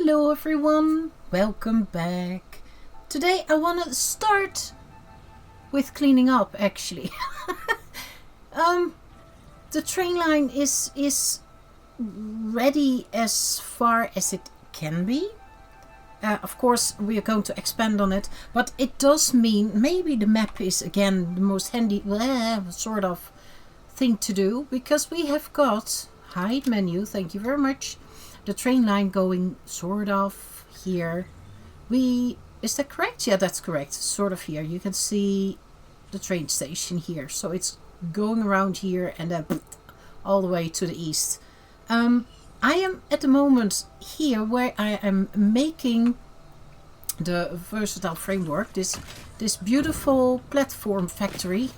Hello everyone, welcome back. Today I want to start with cleaning up actually. The train line is ready as far as it can be. Of course we are going to expand on it, but it does mean maybe the map is again the most handy sort of thing to do, because we have got hide menu, thank you very much, the train line going sort of here. Is that correct? Yeah, that's correct, sort of here. You can see the train station here, so it's going around here and then all the way to the east. I am at the moment here where I am making the versatile framework, this beautiful platform factory.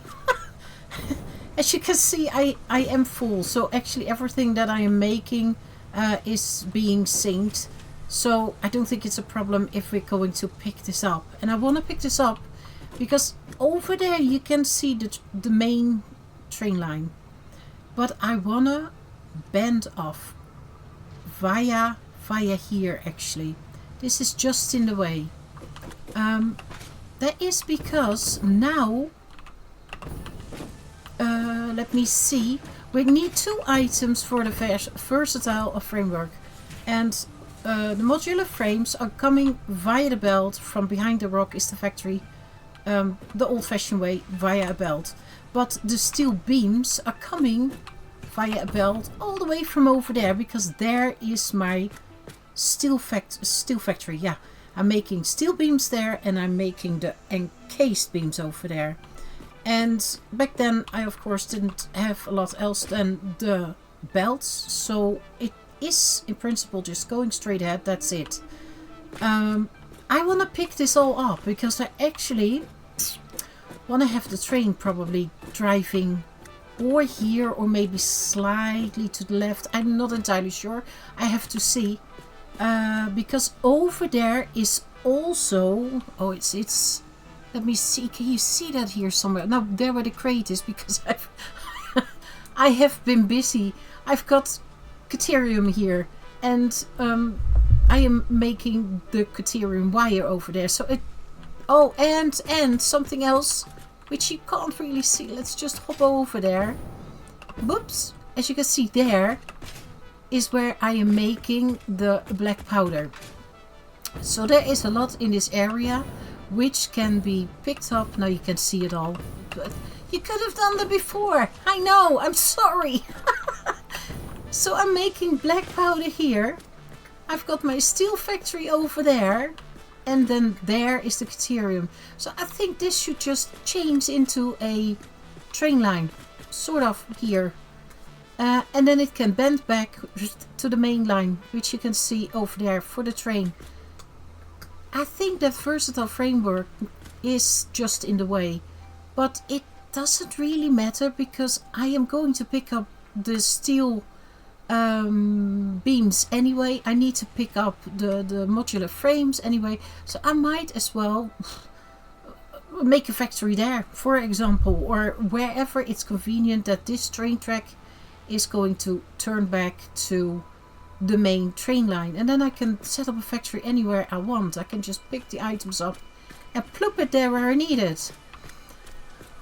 As you can see, I am full, so actually everything that I am making is being synced, so I don't think it's a problem if we're going to pick this up. And I want to pick this up because over there you can see the main train line, but I want to bend off via here. Actually, this is just in the way. That is because now let me see, we need 2 items for the versatile framework, and the modular frames are coming via the belt. From behind the rock is the factory, the old-fashioned way, via a belt, but the steel beams are coming via a belt all the way from over there, because there is my steel factory. Yeah, I'm making steel beams there and I'm making the encased beams over there. And back then I of course didn't have a lot else than the belts, so it is in principle just going straight ahead. That's it. I want to pick this all up because I actually want to have the train probably driving or here or maybe slightly to the left. I'm not entirely sure. I have to see, because over there is also, oh, it's let me see, can you see that here somewhere? Now there where the crate is, because I have been busy. I've got Caterium here, and I am making the Caterium wire over there. So it, oh, and something else which you can't really see. Let's just hop over there. Whoops. As you can see, there is where I am making the black powder. So there is a lot in this area which can be picked up. Now you can see it all, but you could have done that before. I know, I'm sorry. So I'm making black powder here. I've got my steel factory over there, and then there is the Caterium. So I think this should just change into a train line, sort of here. And then it can bend back to the main line, which you can see over there for the train. I think that versatile framework is just in the way, but it doesn't really matter because I am going to pick up the steel beams anyway. I need to pick up the modular frames anyway, so I might as well make a factory there, for example, or wherever it's convenient that this train track is going to turn back to the main train line, and then I can set up a factory anywhere I want. I can just pick the items up and plop it there where I need it.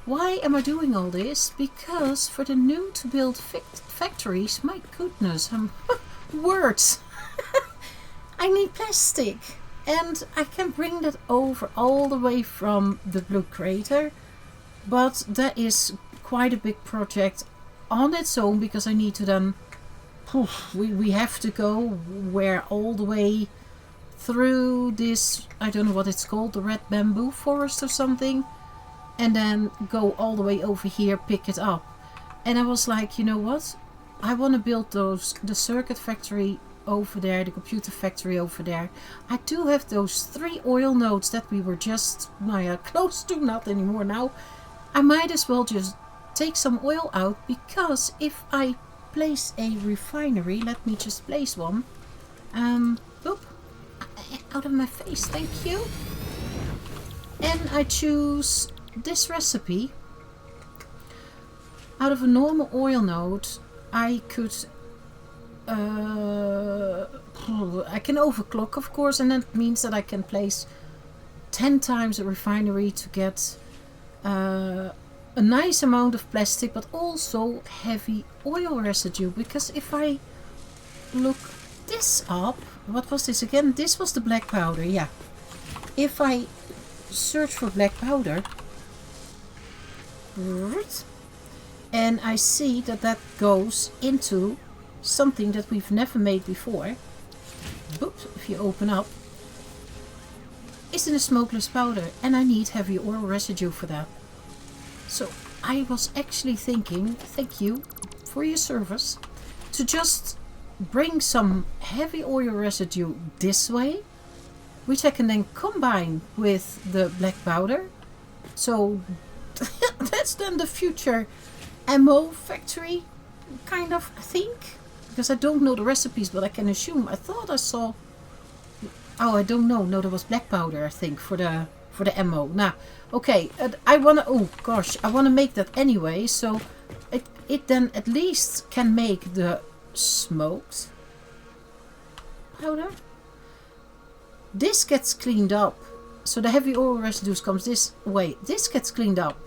Why am I doing all this? Because for the new to build factories, my goodness, words. I need plastic, and I can bring that over all the way from the blue crater, but that is quite a big project on its own, because I need to then we have to go where all the way through this, I don't know what it's called, the red bamboo forest or something, and then go all the way over here, pick it up. And I was like, you know what, I want to build the circuit factory over there, the computer factory over there. I do have those 3 oil nodes that we were just close to, not anymore now. I might as well just take some oil out, because if I place a refinery, let me just place one, oop, out of my face, thank you, and I choose this recipe. Out of a normal oil node I could I can overclock, of course, and that means that I can place 10 times a refinery to get a nice amount of plastic, but also heavy oil residue. Because if I look this up, what was this again? This was the black powder, yeah. If I search for black powder, and I see that that goes into something that we've never made before. Oops, if you open up, it's in a smokeless powder, and I need heavy oil residue for that. So I was actually thinking, thank you for your service, to just bring some heavy oil residue this way, which I can then combine with the black powder. So that's then the future ammo factory kind of, I think, because I don't know the recipes, but I can assume. I thought I saw, oh, I don't know, no, there was black powder, I think, for the ammo. Now, okay, I want to, oh gosh, I want to make that anyway, so it then at least can make the smoked powder. This gets cleaned up, so the heavy oil residues comes this way. This gets cleaned up,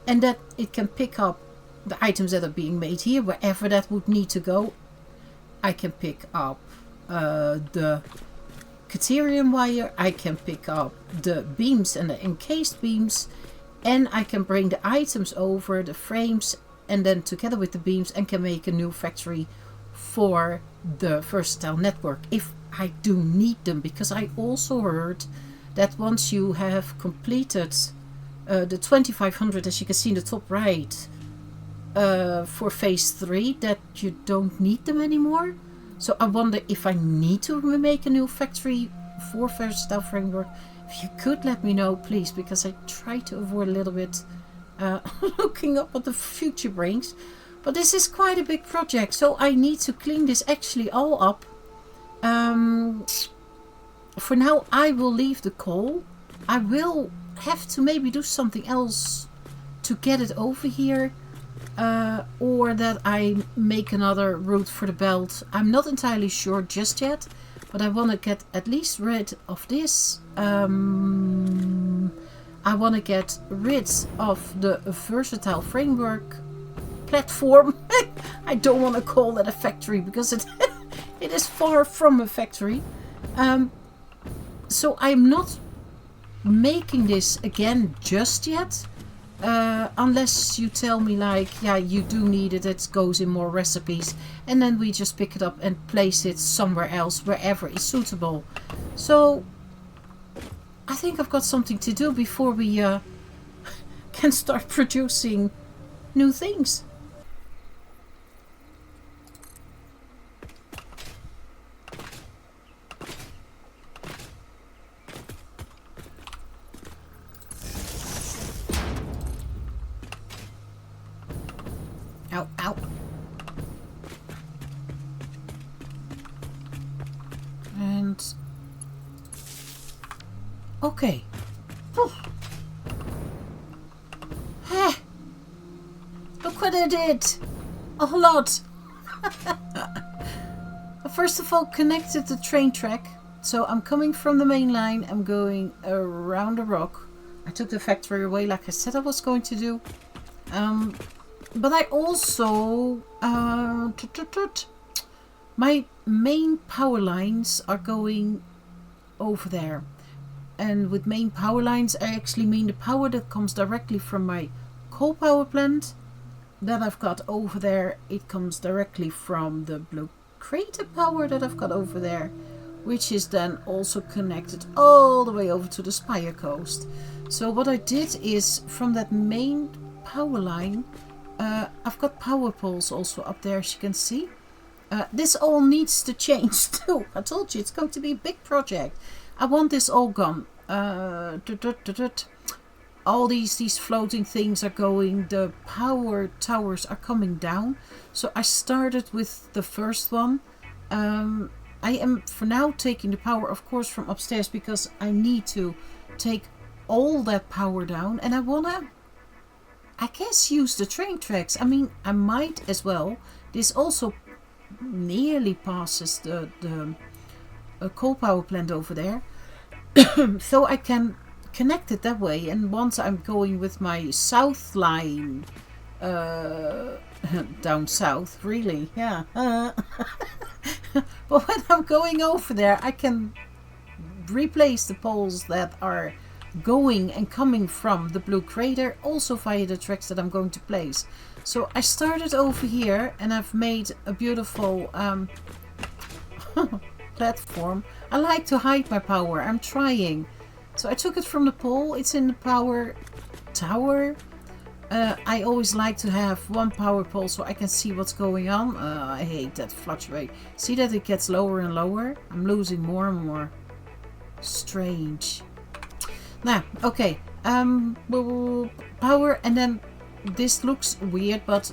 and that it can pick up the items that are being made here, wherever that would need to go. I can pick up the Caterium wire, I can pick up the beams and the encased beams, and I can bring the items over, the frames, and then together with the beams, and can make a new factory for the versatile network if I do need them. Because I also heard that once you have completed the 2500, as you can see in the top right, for phase 3, that you don't need them anymore. So I wonder if I need to make a new factory for versatile framework. If you could let me know, please, because I try to avoid a little bit looking up what the future brings. But this is quite a big project, so I need to clean this actually all up. For now, I will leave the coal. I will have to maybe do something else to get it over here. Or that I make another route for the belt. I'm not entirely sure just yet, but I want to get at least rid of this. I want to get rid of the versatile framework platform. I don't want to call it a factory because it it is far from a factory. So I'm not making this again just yet. Unless you tell me, like, yeah, you do need it, it goes in more recipes, and then we just pick it up and place it somewhere else, wherever is suitable. So I think I've got something to do before we can start producing new things. Ow, ow. And okay. Hey, look what I did. A lot. First of all, connected the train track. So I'm coming from the main line. I'm going around the rock. I took the factory away like I said I was going to do. But I also my main power lines are going over there, and with main power lines I actually mean the power that comes directly from my coal power plant that I've got over there. It comes directly from the blue crater power that I've got over there, which is then also connected all the way over to the Spire Coast. So what I did is, from that main power line, I've got power poles also up there, as you can see. This all needs to change too. I told you it's going to be a big project. I want this all gone. All these floating things are going. The power towers are coming down. So I started with the first one. I am for now taking the power, of course, from upstairs, because I need to take all that power down, and I wanna, I guess, use the train tracks. I mean, I might as well. This also nearly passes the coal power plant over there. So I can connect it that way. And once I'm going with my south line down south, really, yeah. But when I'm going over there, I can replace the poles that are going and coming from the blue crater, also via the tracks that I'm going to place. So I started over here and I've made a beautiful platform. I like to hide my power. I'm trying. So I took it from the pole. It's in the power tower. I always like to have one power pole so I can see what's going on. I hate that fluctuate. See that it gets lower and lower? I'm losing more and more. Strange. Now, okay. Power, and then this looks weird, but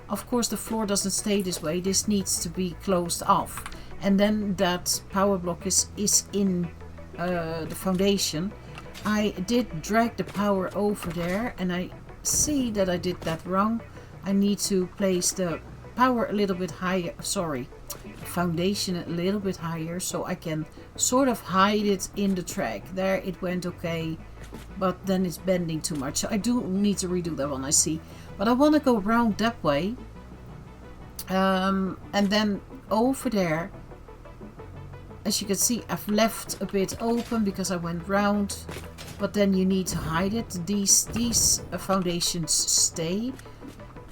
of course the floor doesn't stay this way. This needs to be closed off. And then that power block is in the foundation. I did drag the power over there and I see that I did that wrong. I need to place the power a little bit higher, foundation a little bit higher, so I can sort of hide it in the track. There it went okay, but then it's bending too much, so I do need to redo that one, I see. But I want to go around that way, and then over there, as you can see, I've left a bit open because I went round, but then you need to hide it. These foundations stay,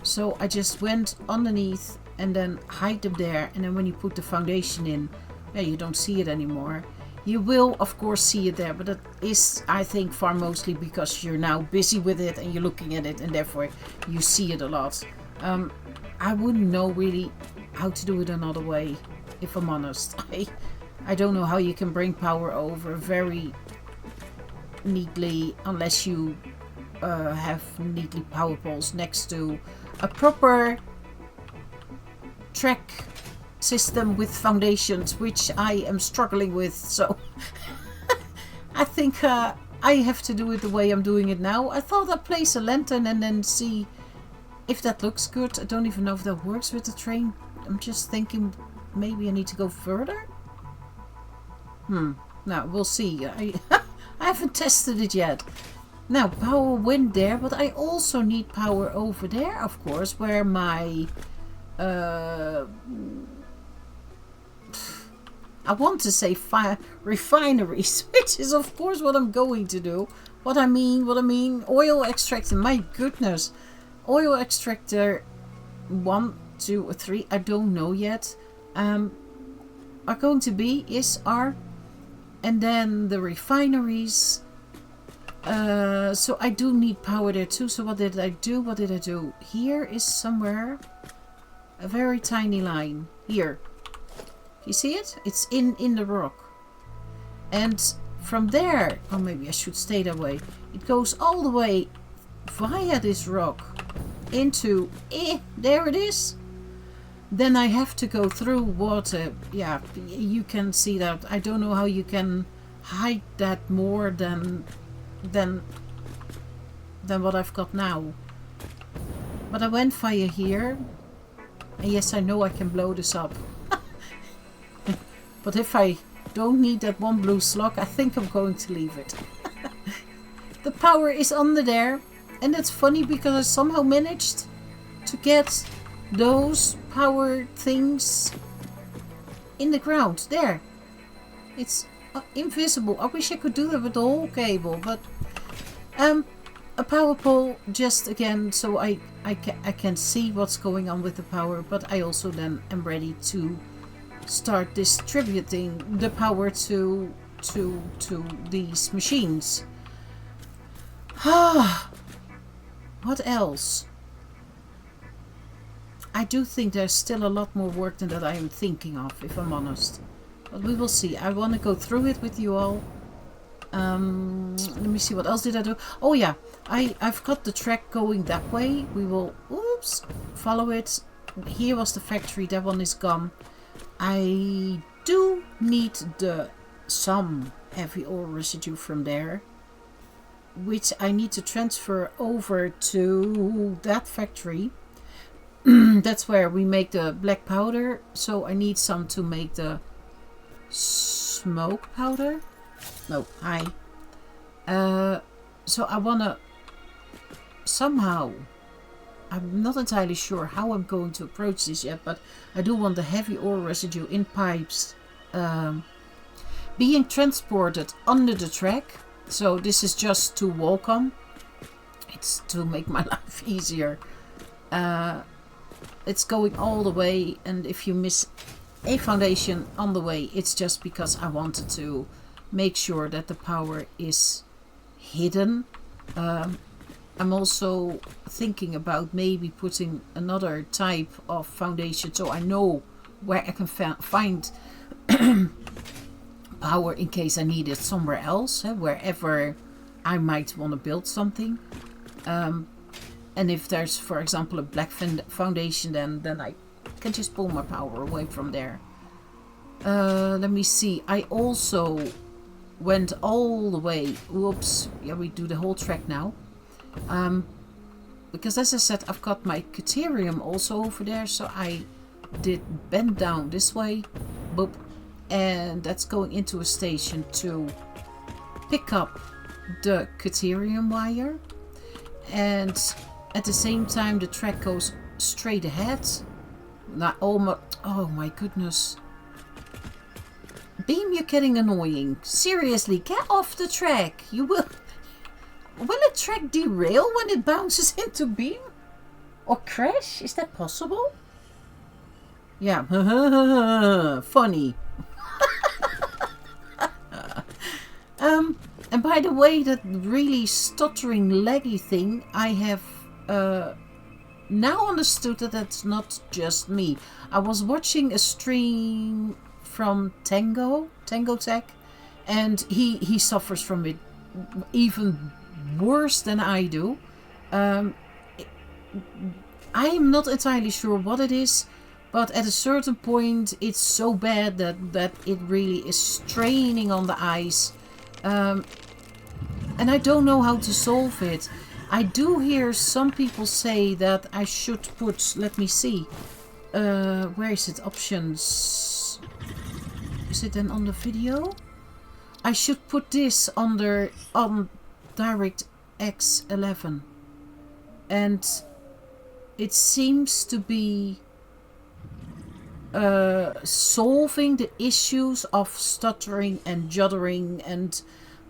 so I just went underneath and then hide them there, and then when you put the foundation in, yeah, you don't see it anymore. You will of course see it there, but that is, I think, far mostly because you're now busy with it and you're looking at it, and therefore you see it a lot. I wouldn't know really how to do it another way, if I'm honest. I don't know how you can bring power over very neatly unless you have neatly power poles next to a proper track system with foundations, which I am struggling with. So I think I have to do it the way I'm doing it now. I thought I'd place a lantern and then see if that looks good. I don't even know if that works with the train. I'm just thinking maybe I need to go further. Now we'll see. I haven't tested it yet. Now power went there, but I also need power over there, of course, where my I want to say refineries, which is of course what I'm going to do. What I mean, oil extractor. My goodness, oil extractor 1, 2, or 3. I don't know yet. Are going to be are. And then the refineries. So I do need power there too. So what did I do? Here is somewhere a very tiny line. Here. You see it? It's in the rock. And from there, or maybe I should stay that way. It goes all the way via this rock into, there it is. Then I have to go through water. Yeah, you can see that. I don't know how you can hide that more than what I've got now. But I went via here. And yes, I know I can blow this up. But if I don't need that one blue slug, I think I'm going to leave it. The power is under there. And it's funny because I somehow managed to get those power things in the ground. There. It's invisible. I wish I could do that with the whole cable, but a power pole just again so I can see what's going on with the power, but I also then am ready to start distributing the power to these machines. What else? I do think there's still a lot more work than that I am thinking of, if I'm honest. But we will see. I want to go through it with you all. Let me see, what else did I do? Oh yeah, I've got the track going that way. We will, follow it. Here was the factory, that one is gone. I do need some heavy ore residue from there, which I need to transfer over to that factory. That's where we make the black powder. So I need some to make the smoke powder. No, hi. So I wanna somehow, I'm not entirely sure how I'm going to approach this yet, but I do want the heavy ore residue in pipes being transported under the track. So this is just to walk on. It's to make my life easier. It's going all the way, and if you miss a foundation on the way, it's just because I wanted to make sure that the power is hidden. I'm also thinking about maybe putting another type of foundation so I know where I can find power in case I need it somewhere else, wherever I might want to build something. And if there's, for example, a black foundation, then I can just pull my power away from there. Let me see. I also went all the way. Whoops. Yeah, we do the whole track now. Because as I said, I've got my Caterium also over there. So I did bend down this way. Boop. And that's going into a station to pick up the Caterium wire. And at the same time, the track goes straight ahead. Not almost. Oh my goodness. Beam, you're getting annoying. Seriously, get off the track. You will. Will a track derail when it bounces into Beam? Or crash? Is that possible? Yeah. Funny. And by the way, that really stuttering laggy thing, I have now understood that that's not just me. I was watching a stream from Tango Tech, and he suffers from it even worse than I do. I am not entirely sure what it is, but at a certain point it's so bad that it really is straining on the eyes. And I don't know how to solve it. I do hear some people say that I should put, let me see, where is it, options, is it then on the video? I should put this on DirectX 11, and it seems to be solving the issues of stuttering and juddering,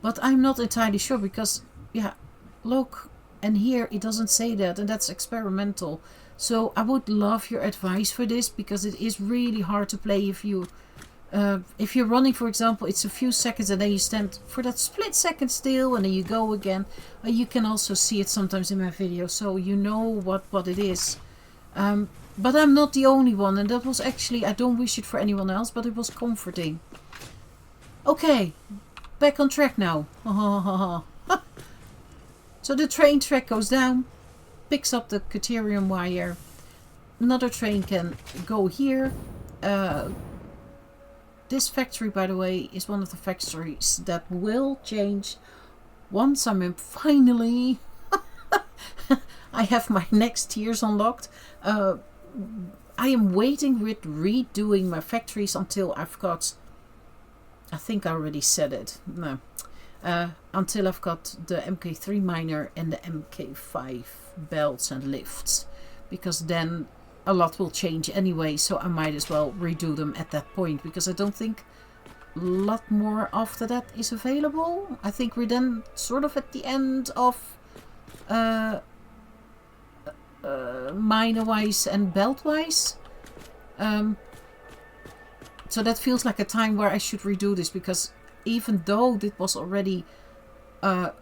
but I'm not entirely sure because, yeah, look, and here it doesn't say that, and that's experimental. So I would love your advice for this, because it is really hard to play if you're running, for example, it's a few seconds and then you stand for that split second still and then you go again. You can also see it sometimes in my video, so you know what it is. But I'm not the only one, and that was actually, I don't wish it for anyone else, but it was comforting. Okay, back on track now. So the train track goes down, picks up the Caterium wire. Another train can go here. This factory, by the way, is one of the factories that will change once I'm finally I have my next tiers unlocked. I am waiting with redoing my factories until I've got, I think I already said it, no, until I've got the MK3 miner and the MK5 belts and lifts, because then a lot will change anyway, so I might as well redo them at that point, because I don't think a lot more after that is available. I think we're then sort of at the end of miner wise and belt wise, so that feels like a time where I should redo this, because even though this was already a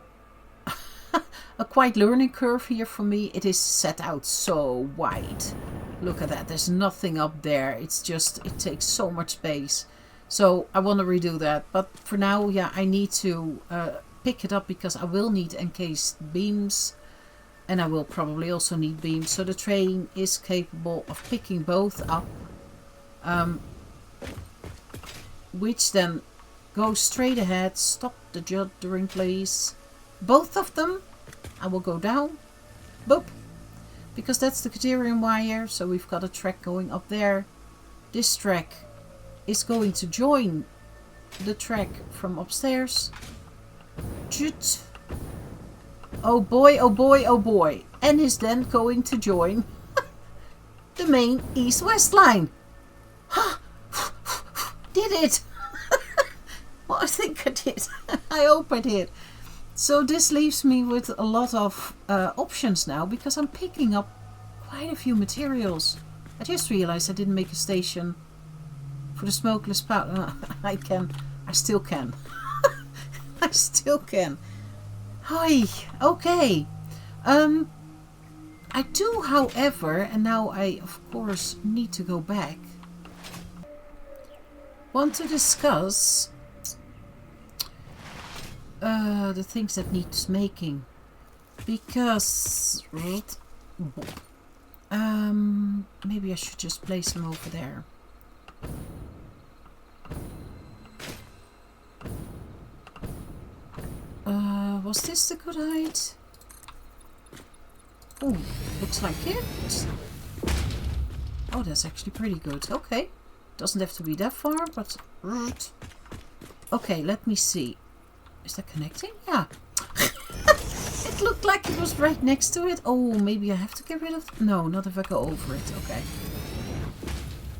quite learning curve here for me, it is set out so wide. Look at that, there's nothing up there, it's just, it takes so much space. So I want to redo that, but for now, yeah, I need to pick it up, because I will need encased beams, and I will probably also need beams. So the train is capable of picking both up, which then goes straight ahead. Stop the juddering, please. Both of them. I will go down. Boop. because that's the Caterium wire. So we've got a track going up there. This track is going to join the track from upstairs. Oh boy, oh boy, oh boy. And is then going to join the main east-west line. Did it! Well, I think I did. I hope I did. So this leaves me with a lot of options now, because I'm picking up quite a few materials. I just realized I didn't make a station for the smokeless powder. I still can. I still can. Hi. Okay. I do, however, and now I of course need to go back, want to discuss the things that needs making, because maybe I should just place them over there. Was this the good height? Oh, looks like it. Oh, that's actually pretty good. Okay. Doesn't have to be that far, but... Okay, let me see. Is that connecting? Yeah. It looked like it was right next to it. Oh, maybe I have to get rid of... No, not if I go over it. Okay.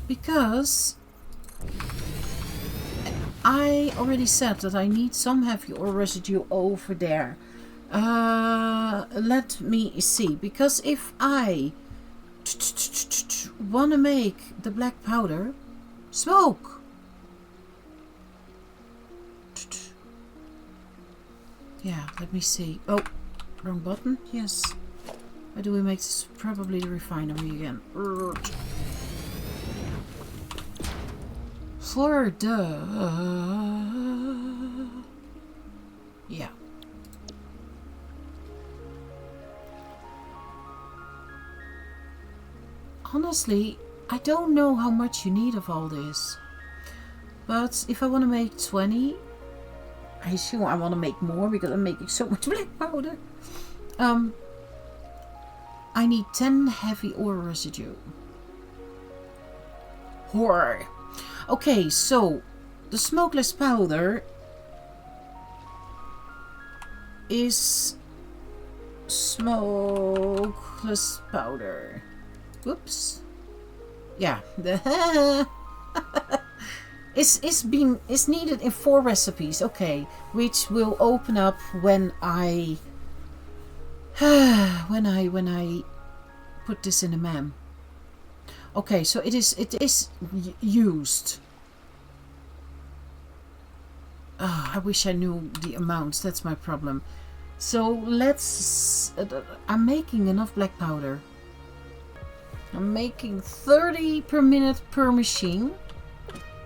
Because... I already said that I need some heavy ore residue over there. Let me see. Because if I want to make the black powder... Smoke! Yeah, let me see. Oh, wrong button. Yes. Why do we make this? Probably the refinery again. For the... Yeah. Honestly, I don't know how much you need of all this. But if I want to make 20... I assume I want to make more because I'm making so much black powder. I need 10 heavy ore residue. Horror. Okay, so the smokeless powder is smokeless powder. Whoops. Yeah. It's needed in 4 recipes. Okay, which will open up when I when I put this in a MAM. Okay, so it is used. I wish I knew the amounts. That's my problem. So let's. I'm making enough black powder. I'm making 30 per minute per machine.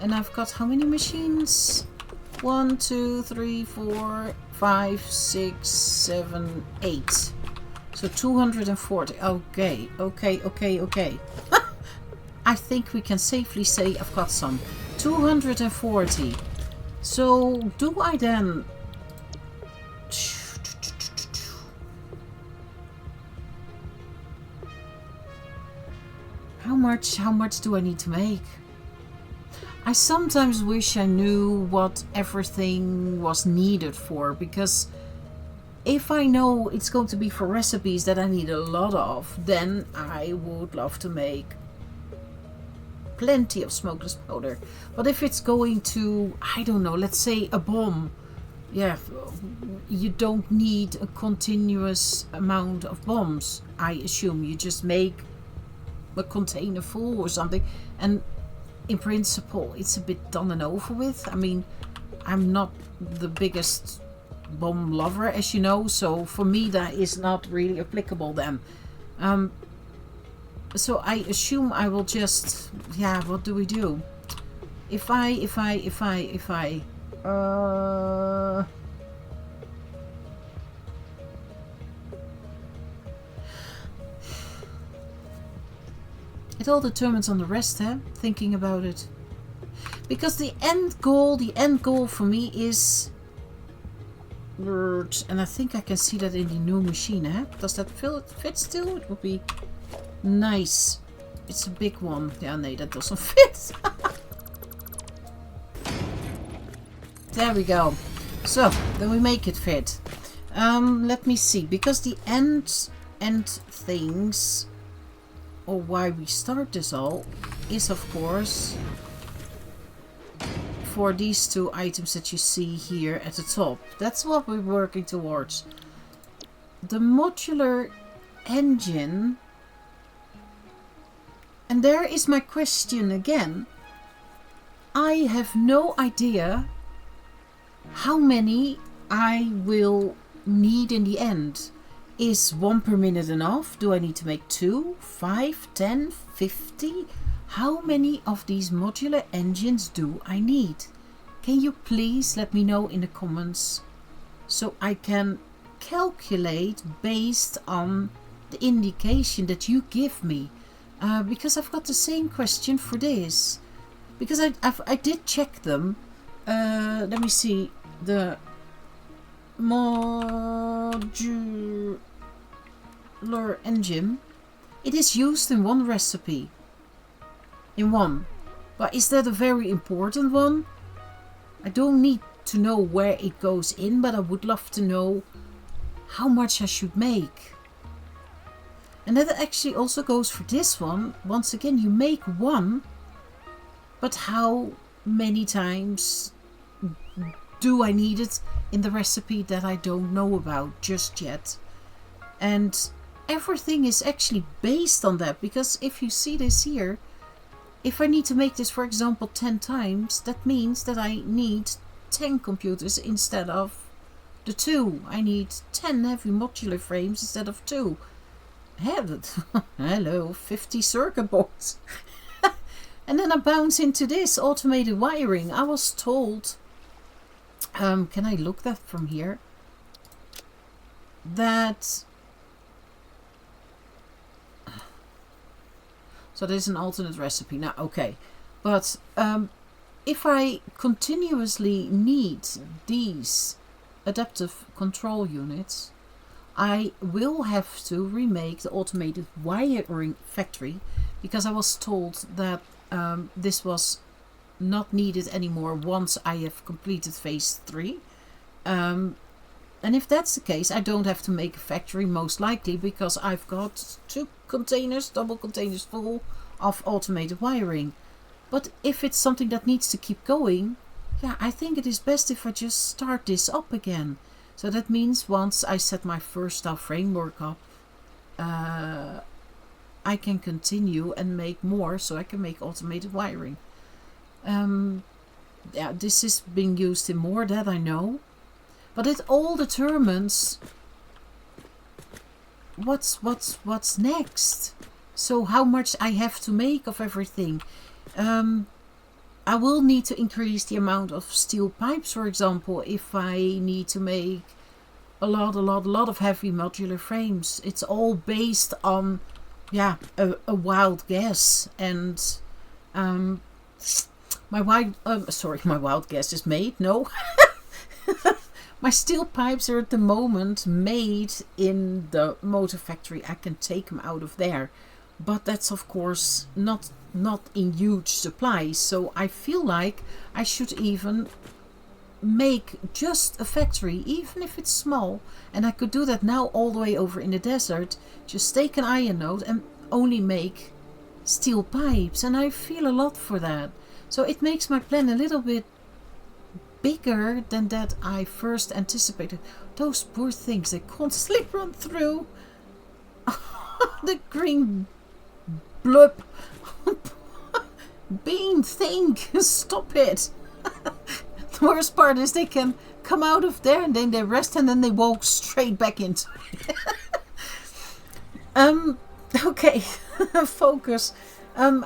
And I've got how many machines? 1, 2, 3, 4, 5, 6, 7, 8. So 240. Okay. I think we can safely say I've got some. 240. So do I then... How much do I need to make? I sometimes wish I knew what everything was needed for, because if I know it's going to be for recipes that I need a lot of, then I would love to make plenty of smokeless powder. But if it's going to, I don't know, let's say a bomb, yeah, you don't need a continuous amount of bombs. I assume you just make a container full or something, and in principle it's a bit done and over with. I mean, I'm not the biggest bomb lover, as you know, so for me that is not really applicable then. So I assume I will just, yeah, what do we do? If I it all determines on the rest, thinking about it. Because the end goal for me is... And I think I can see that in the new machine, Does that fit still? It would be Nice. It's a big one. Yeah, no, that doesn't fit. There we go. So, then we make it fit. Let me see. Because the end things, or why we start this all, is of course for these two items that you see here at the top. That's what we're working towards. The modular engine. And there is my question again. I have no idea how many I will need in the end. Is 1 per minute enough? Do I need to make 2, 5, 10, 50? How many of these modular engines do I need? Can you please let me know in the comments so I can calculate based on the indication that you give me? Because I've got the same question for this. Because I did check them. Let me see. The modular engine. It is used in one recipe. In one. But is that a very important one? I don't need to know where it goes in, but I would love to know how much I should make. And that actually also goes for this one. Once again, you make one, but how many times do I need it in the recipe that I don't know about just yet? And everything is actually based on that, because if you see this here, if I need to make this, for example, 10 times, that means that I need 10 computers instead of the 2. I need 10 heavy modular frames instead of 2. Hello, 50 circuit boards. And then I bounce into this automated wiring. I was told, can I look that from here? That, so there's an alternate recipe now. Okay, but if I continuously need these adaptive control units, I will have to remake the automated wiring factory, because I was told that this was not needed anymore once I have completed phase 3. And if that's the case, I don't have to make a factory, most likely, because I've got 2 containers, double containers full of automated wiring. But if it's something that needs to keep going, yeah, I think it is best if I just start this up again. So that means once I set my first framework up, I can continue and make more, so I can make automated wiring. Yeah, this is being used in more, that I know. But it all determines what's next. So how much I have to make of everything. I will need to increase the amount of steel pipes, for example, if I need to make a lot of heavy modular frames. It's all based on, yeah, a wild guess. And my wild guess is made. No. My steel pipes are at the moment made in the motor factory. I can take them out of there, but that's of course not in huge supplies. So I feel like I should even make just a factory, even if it's small. And I could do that now all the way over in the desert. Just take an iron node and only make steel pipes. And I feel a lot for that. So it makes my plan a little bit bigger than that I first anticipated. Those poor things, they constantly run through the green blub bean thing. Stop it. The worst part is they can come out of there and then they rest and then they walk straight back into it. Okay. Focus. I'm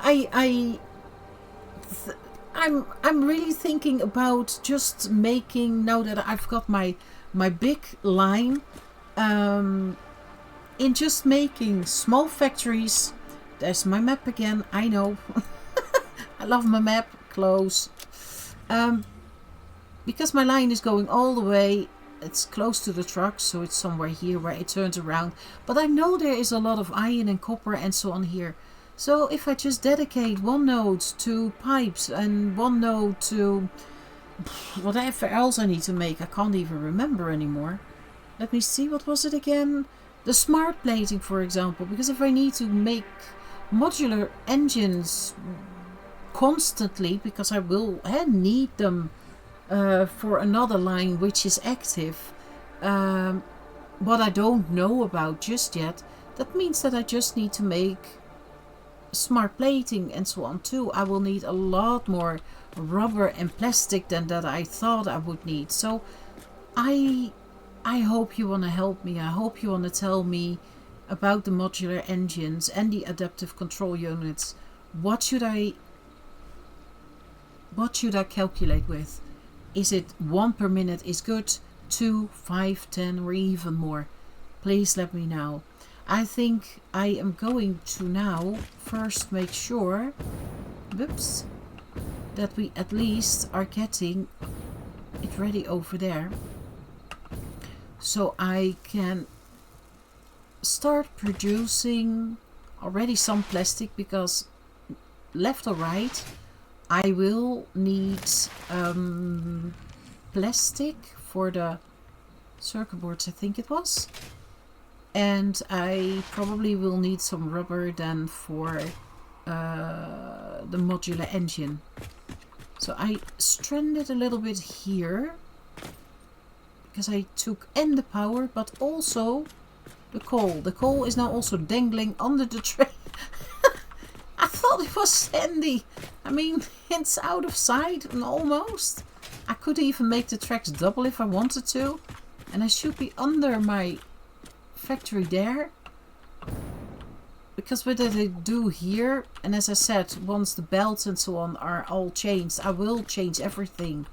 really thinking about just making, now that I've got my big line, in just making small factories. There's my map again, I know. I love my map. Close. Because my line is going all the way it's close to the truck, so it's somewhere here where it turns around. But I know there is a lot of iron and copper and so on here. So if I just dedicate one node to pipes and one node to whatever else I need to make, I can't even remember anymore. Let me see, what was it again? The smart plating, for example, because if I need to make modular engines constantly, because I will need them for another line which is active, what I don't know about just yet, that means that I just need to make smart plating and so on too. I will need a lot more rubber and plastic than that I thought I would need. So I hope you want to help me. I hope you want to tell me about the modular engines and the adaptive control units. What should I calculate with? Is it 1 per minute is good, 2, 5, 10 or even more? Please let me know. I think I am going to now first make sure, whoops, that we at least are getting it ready over there. So I can start producing already some plastic, because left or right I will need plastic for the circuit boards, I think it was. And I probably will need some rubber then for the modular engine. So I stranded a little bit here, because I took in the power, but also the coal. The coal is now also dangling under the train. I thought it was sandy. I mean, it's out of sight and almost. I could even make the tracks double if I wanted to. And I should be under my factory there. Because what did I do here? And as I said, once the belts and so on are all changed, I will change everything.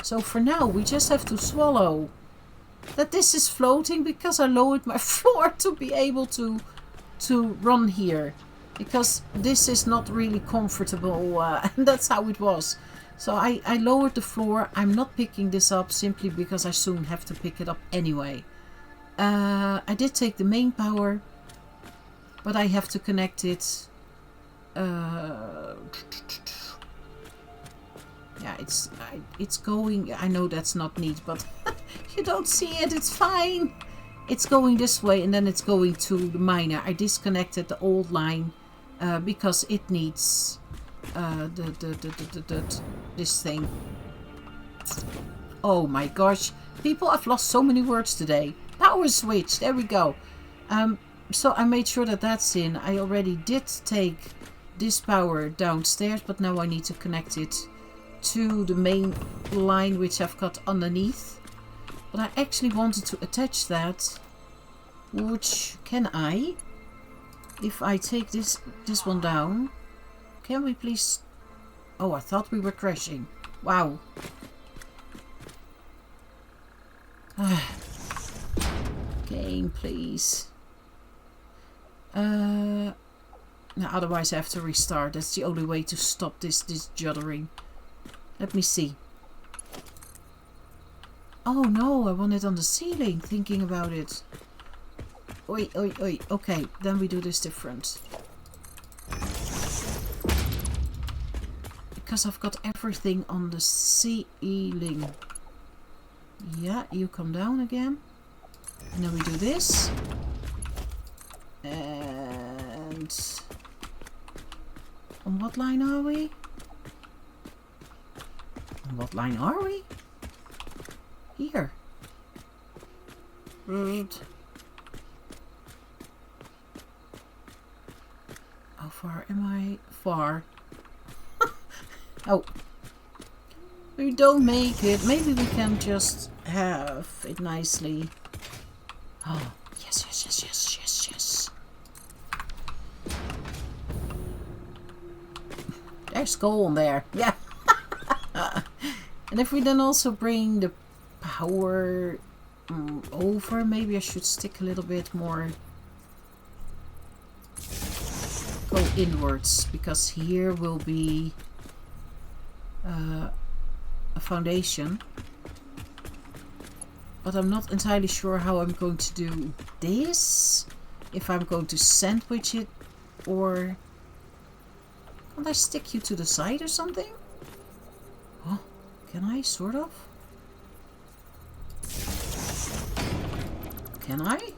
So for now, we just have to swallow that this is floating, because I lowered my floor to be able to run here. Because this is not really comfortable, and that's how it was. So I lowered the floor. I'm not picking this up simply because I soon have to pick it up anyway. I did take the main power, but I have to connect it. Yeah, it's going. I know that's not neat, but you don't see it. It's fine. It's going this way, and then it's going to the miner. I disconnected the old line because it needs this thing. Oh my gosh, people! I've lost so many words today. Power switch. There we go. So I made sure that that's in. I already did take this power downstairs, but now I need to connect it to the main line which I've got underneath. But I actually wanted to attach that, which can I? If I take this one down, can we please? Oh, I thought we were crashing. Wow. Game, please. Now, otherwise I have to restart. That's the only way to stop this juddering. Let me see. Oh no, I want it on the ceiling, thinking about it. Oi, oi, oi. Okay, then we do this different. Because I've got everything on the ceiling. Yeah, you come down again. And then we do this. And on what line are we? On what line are we? Here. Right. How far am I? Far. Oh. We don't make it. Maybe we can just have it nicely. Oh, yes, yes, yes, yes, yes, yes. There's coal on there. Yeah. And if we then also bring the power over, maybe I should stick a little bit more. Go inwards, because here will be a foundation. But I'm not entirely sure how I'm going to do this. If I'm going to sandwich it or... Can't I stick you to the side or something? Oh, can I? Sort of? Can I?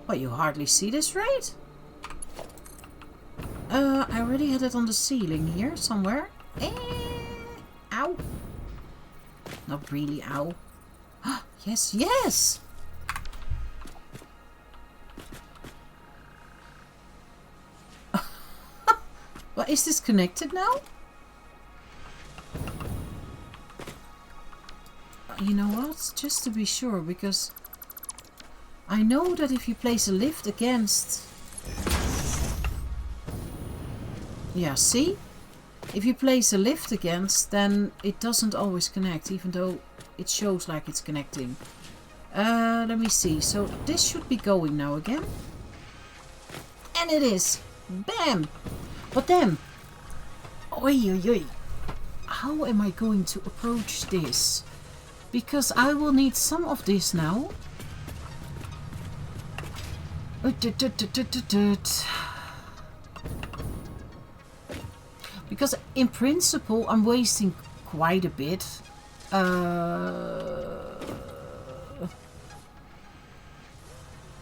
Well, you hardly see this, right? I already had it on the ceiling here somewhere. Ow. Not really, ow. Yes, yes! Well, is this connected now? You know what? Just to be sure, because I know that if you place a lift against... Yeah, see? If you place a lift against, then it doesn't always connect, even though it shows like it's connecting. Let me see. So this should be going now again. And it is. Bam! But then... Oi, oi, oi. How am I going to approach this? Because I will need some of this now. Because in principle I'm wasting quite a bit.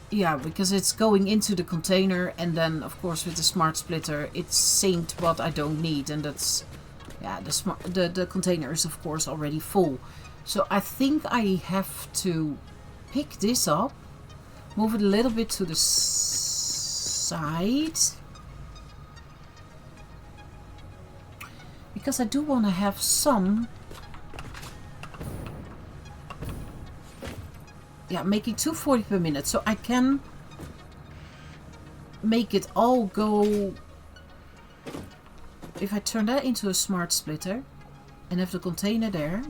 Yeah, because it's going into the container, and then of course with the smart splitter it's synced what I don't need, and that's... Yeah, the container is of course already full. So I think I have to pick this up, move it a little bit to the side. Because I do want to have some... Yeah, making 240 per minute. So I can make it all go... If I turn that into a smart splitter and have the container there,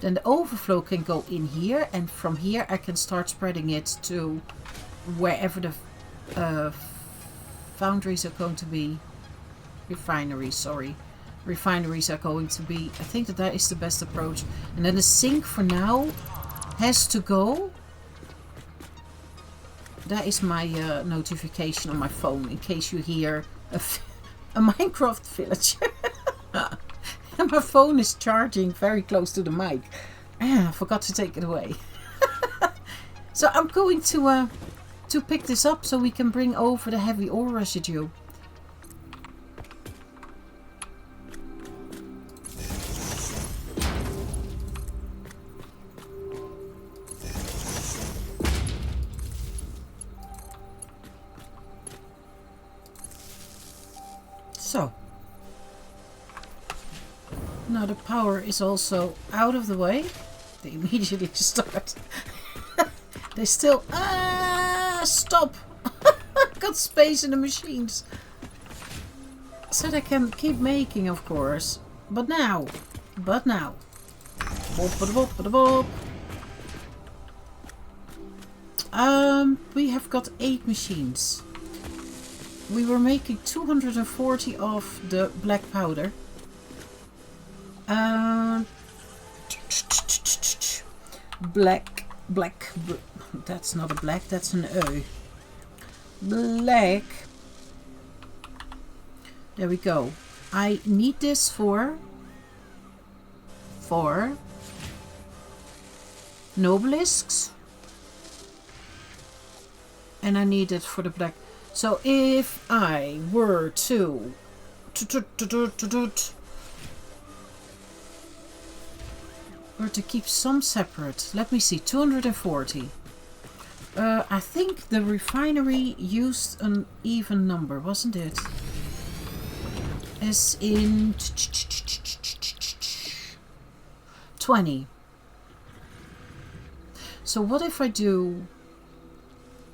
then the overflow can go in here, and from here I can start spreading it to wherever the foundries are going to be. Refineries, sorry. Refineries are going to be. I think that is the best approach. And then the sink for now has to go. That is my notification on my phone, in case you hear a Minecraft villager. And my phone is charging very close to the mic. I forgot to take it away. So I'm going to pick this up so we can bring over the heavy ore residue. So, now the power is also out of the way. They immediately start. They still... stop! Got space in the machines. So they can keep making, of course. But now. Bop, bop, bop, bop, bop. We have got 8 machines. We were making 240 of the black powder. Black, that's not a black, that's an O. Black. There we go. I need this for nobelisks. And I need it for the black. So if I were to keep some separate, let me see, 240. I think the refinery used an even number, wasn't it? As in 20. So what if I do...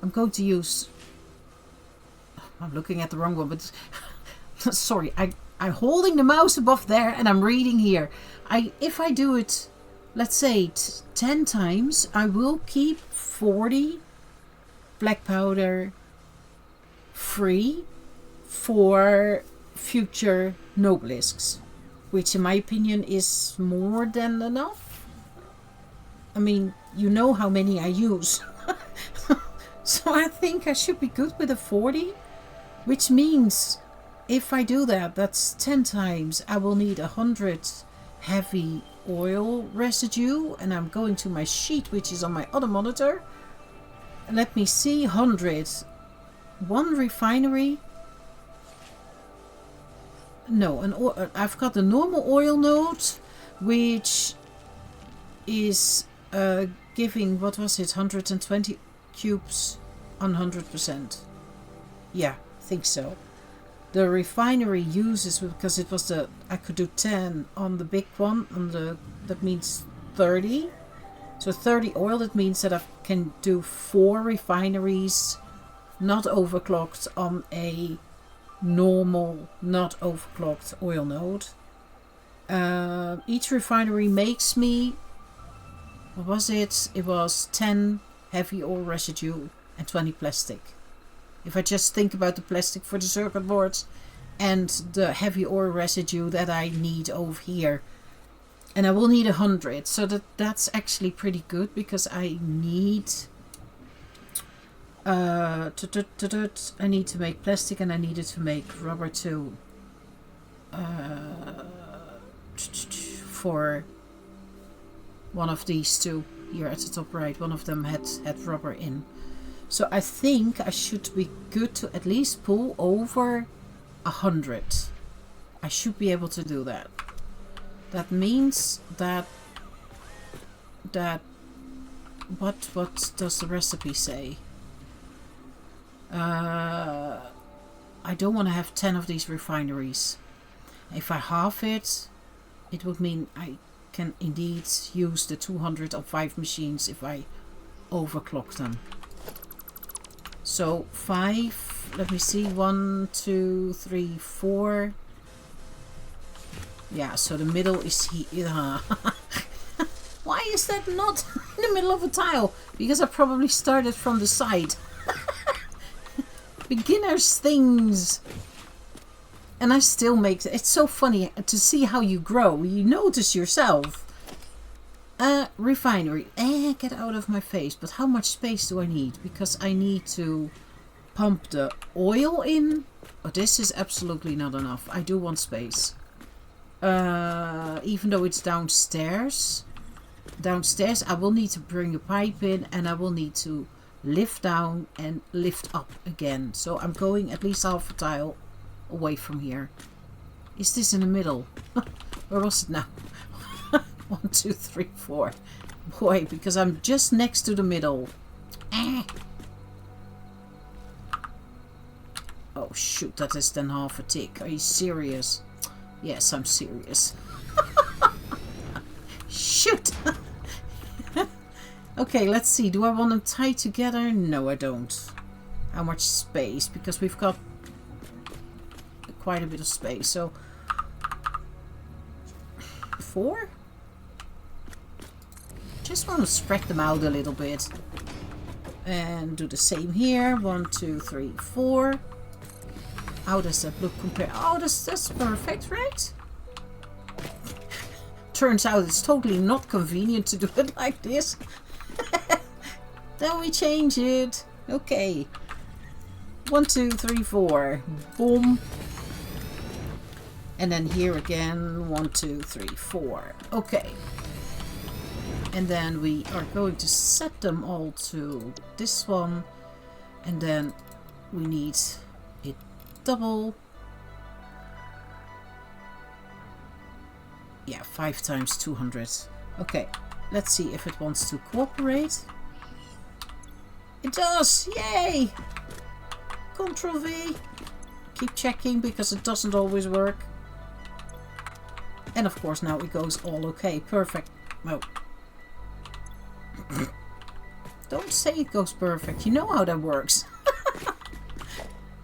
I'm going to use... I'm looking at the wrong one, but... sorry, I'm holding the mouse above there and I'm reading here. If I do it, let's say 10 times, I will keep 40 black powder free for future nobelisks. which in my opinion is more than enough. I mean, you know how many I use. So I think I should be good with a 40, which means if I do that, that's 10 times. I will need 100 heavy oil residue, and I'm going to my sheet, which is on my other monitor. Let me see, 100. One refinery. No, I've got the normal oil node, which is giving, what was it, 120 cubes on 100%. Yeah, I think so. The refinery uses, because it was I could do 10 on the big one, that means 30. So 30 oil, that means that I can do 4 refineries not overclocked on a normal, not overclocked oil node. Each refinery makes me, what was it? It was 10 heavy oil residue and 20 plastic. If I just think about the plastic for the circuit boards and the heavy oil residue that I need over here. And I will need 100. So that's actually pretty good, because I need I need to make plastic, and I needed to make rubber too. For one of these two here at the top right, one of them had rubber in. So I think I should be good to at least pull over 100. I should be able to do that. That means that what does the recipe say? I don't want to have 10 of these refineries. If I halve it, it would mean I can indeed use the 200 on 5 machines if I overclock them. So 5, let me see, 1, 2, 3, 4. Yeah, so the middle is here. Why is that not in the middle of a tile? Because I probably started from the side. Beginner's things. And I still make it. It's so funny to see how you grow. You notice yourself. Refinery. Get out of my face. But how much space do I need? Because I need to pump the oil in. Oh, this is absolutely not enough. I do want space. Even though it's downstairs. Downstairs I will need to bring a pipe in, and I will need to lift down and lift up again. So I'm going at least half a tile away from here. Is this in the middle? Where was it now? 1, 2, 3, 4. Boy, because I'm just next to the middle. Oh shoot, that is then half a tick. Are you serious? Yes, I'm serious. Shoot! Okay, let's see. Do I want them tied together? No, I don't. How much space? Because we've got quite a bit of space. So 4? Just want to spread them out a little bit. And do the same here. 1, 2, 3, 4. How does that look compared? Oh, that's perfect, right? Turns out it's totally not convenient to do it like this. Then we change it. Okay. 1, 2, 3, 4. Boom. And then here again. 1, 2, 3, 4. Okay. And then we are going to set them all to this one. And then we need it double. Yeah, 5 times 200. Okay, let's see if it wants to cooperate. It does! Yay! Ctrl V. Keep checking because it doesn't always work. And of course now it goes all okay. Perfect. No. Don't say it goes perfect. You know how that works.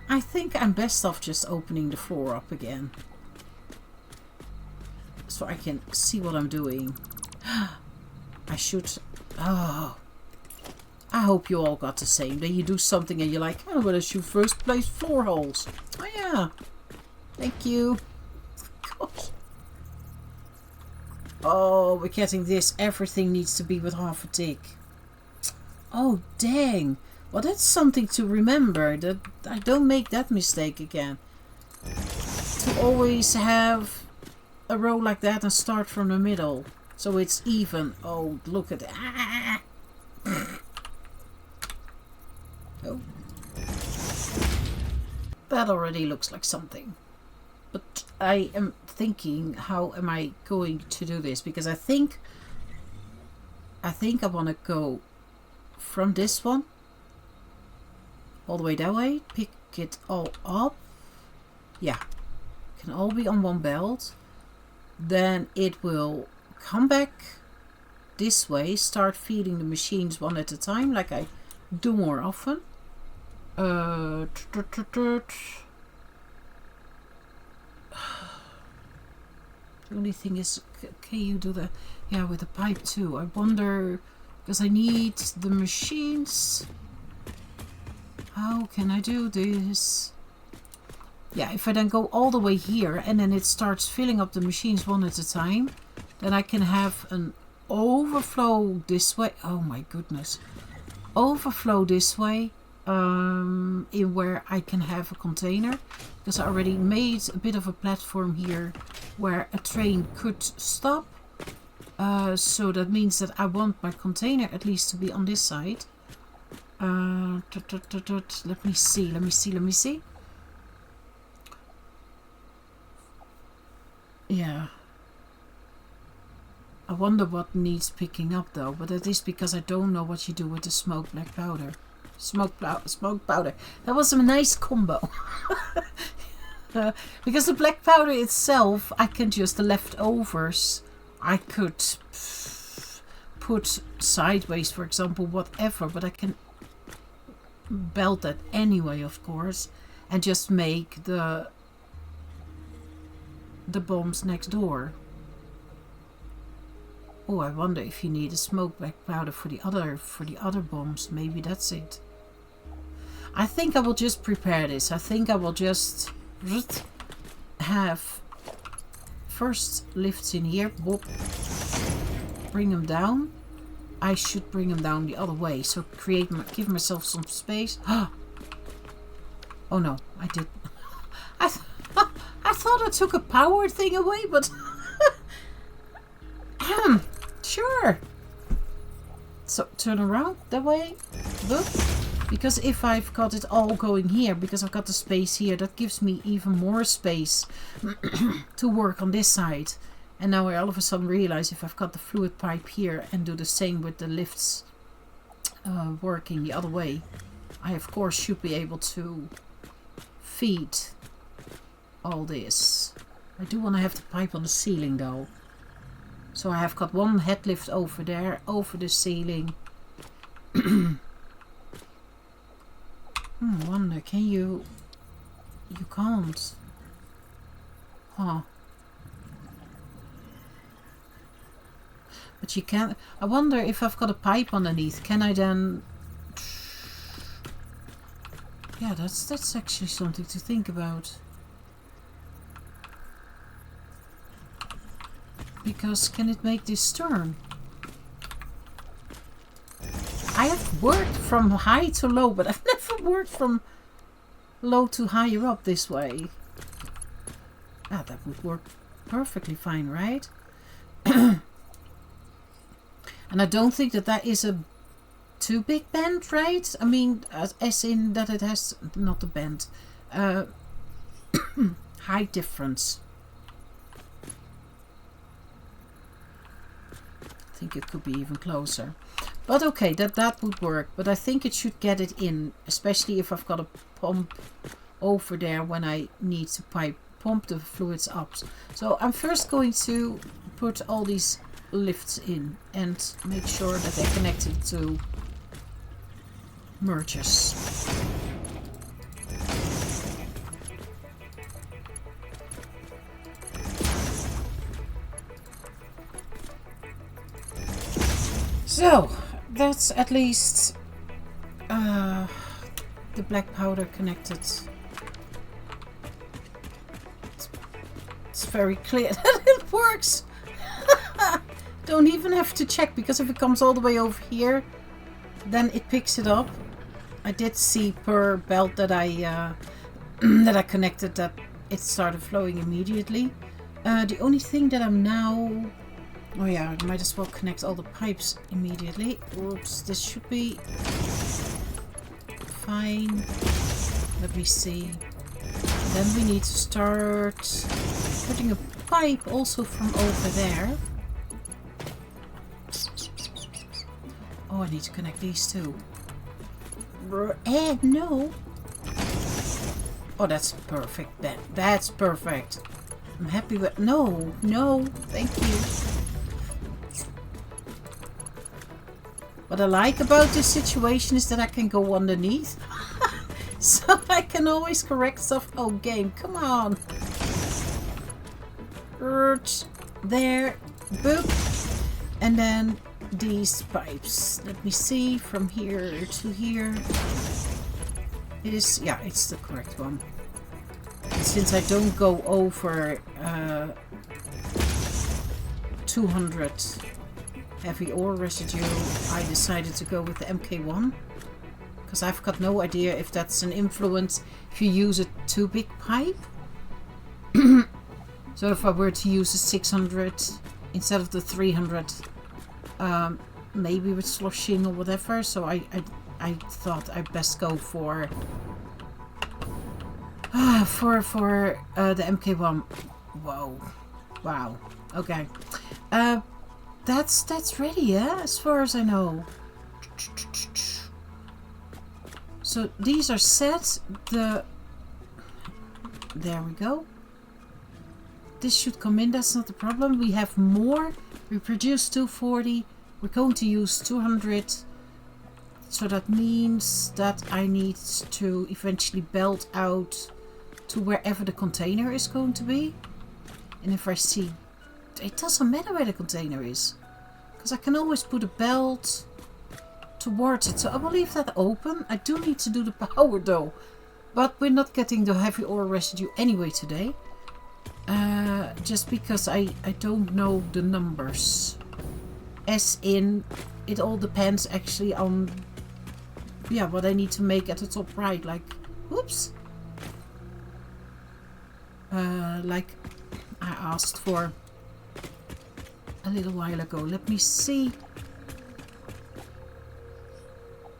I think I'm best off just opening the floor up again. So I can see what I'm doing. I should... Oh. I hope you all got the same. Then you do something and you're like, oh, but I should first place floor holes. Oh yeah. Thank you. Gosh. Oh, we're getting this. Everything needs to be with half a tick. Oh, dang. Well, that's something to remember. That I don't make that mistake again. To always have a row like that and start from the middle. So it's even. Oh, look at that. Oh. That already looks like something. But I am thinking, how am I going to do this? Because I think I want to go from this one all the way that way, pick it all up. Yeah, can all be on one belt. Then it will come back this way, start feeding the machines one at a time, like I do more often. The only thing is, can you do the, yeah, with the pipe too? I wonder, because I need the machines. How can I do this? Yeah, if I then go all the way here and then it starts filling up the machines one at a time, then I can have an overflow this way. Oh my goodness. Overflow this way, in where I can have a container, because I already made a bit of a platform here where a train could stop. So that means that I want my container at least to be on this side. Let me see. Yeah. I wonder what needs picking up though, but that is because I don't know what you do with the smoked black powder. Smoked powder. That was a nice combo. Because the black powder itself, I can just, the leftovers, I could put sideways, for example, whatever, but I can belt that anyway, of course, and just make the bombs next door. Oh, I wonder if you need a smoked black powder for the other bombs. Maybe that's it. I think I will just prepare this. I think I will just have first lifts in here. Whoop. Bring them down. I should bring them down the other way. So give myself some space. Oh no, I did. I thought I took a power thing away, but sure. So turn around that way. Look. Because if I've got it all going here, because I've got the space here, that gives me even more space to work on this side. And now I all of a sudden realize if I've got the fluid pipe here and do the same with the lifts working the other way, I of course should be able to feed all this. I do want to have the pipe on the ceiling though. So I have got one head lift over there, over the ceiling. Wonder, can you... You can't. Huh. But you can... I wonder if I've got a pipe underneath. Can I then... Yeah, that's actually something to think about. Because can it make this turn? I have worked from high to low, but I've never worked from low to higher up this way. Ah, that would work perfectly fine, right? And I don't think that that is a too big bend, right? I mean, as in that it has, not a bend, height difference. I think it could be even closer. But okay, that would work. But I think it should get it in, especially if I've got a pump over there when I need to pump the fluids up. So I'm first going to put all these lifts in and make sure that they're connected to mergers. So that's at least the black powder connected. It's very clear that it works. don't even have to check, because if it comes all the way over here, then it picks it up. I did see per belt that I that I connected that it started flowing immediately. The only thing that I'm now... Oh yeah, I might as well connect all the pipes immediately. Oops, this should be fine. Let me see. Then we need to start putting a pipe also from over there. Oh, I need to connect these two. No. Oh, that's perfect then. That's perfect. I'm happy with... No, no, thank you. What I like about this situation is that I can go underneath. So I can always correct stuff. Oh, game, come on. There. Boop. And then these pipes. Let me see. From here to here. It is... Yeah, it's the correct one. And since I don't go over 200 heavy ore residue, I decided to go with the MK1. Because I've got no idea if that's an influence if you use a too big pipe. So if I were to use a 600 instead of the 300, maybe with sloshing or whatever. So I thought I'd best go for the MK1. Whoa, wow. Okay, that's ready, yeah, as far as I know. So these are set. There we go. This should come in, that's not the problem. We have more. We produce 240. We're going to use 200. So that means that I need to eventually belt out to wherever the container is going to be. And if I see... It doesn't matter where the container is, because I can always put a belt towards it. So I will leave that open. I do need to do the power though. But we're not getting the heavy ore residue anyway today. Just because I don't know the numbers. As in, it all depends actually on... Yeah, what I need to make at the top right. Like, whoops. Like I asked for a little while ago. Let me see.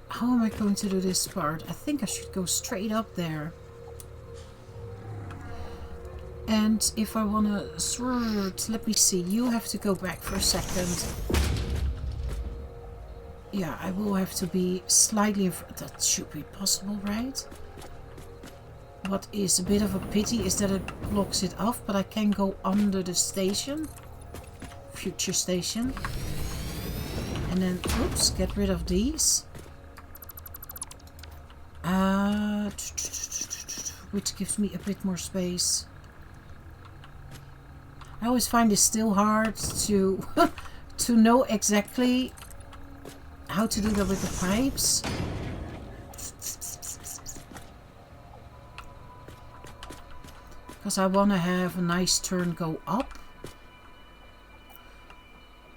How am I going to do this part? I think I should go straight up there. And if I want to... Let me see. You have to go back for a second. Yeah, I will have to be slightly... That should be possible, right? What is a bit of a pity is that it blocks it off, but I can go under the station. Future station. And then, oops, get rid of these. Which gives me a bit more space. I always find it still hard to to know exactly how to do that with the pipes. Because I want to have a nice turn go up.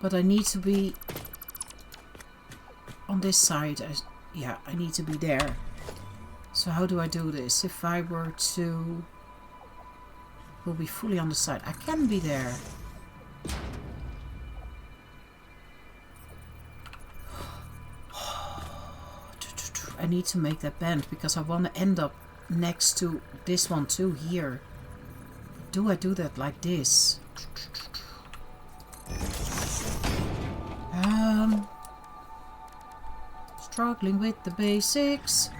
But I need to be on this side. Yeah, I need to be there. So how do I do this? If I were to... Will be fully on the side. I can be there. I need to make that bend because I want to end up next to this one too here. Do I do that like this? Struggling with the basics.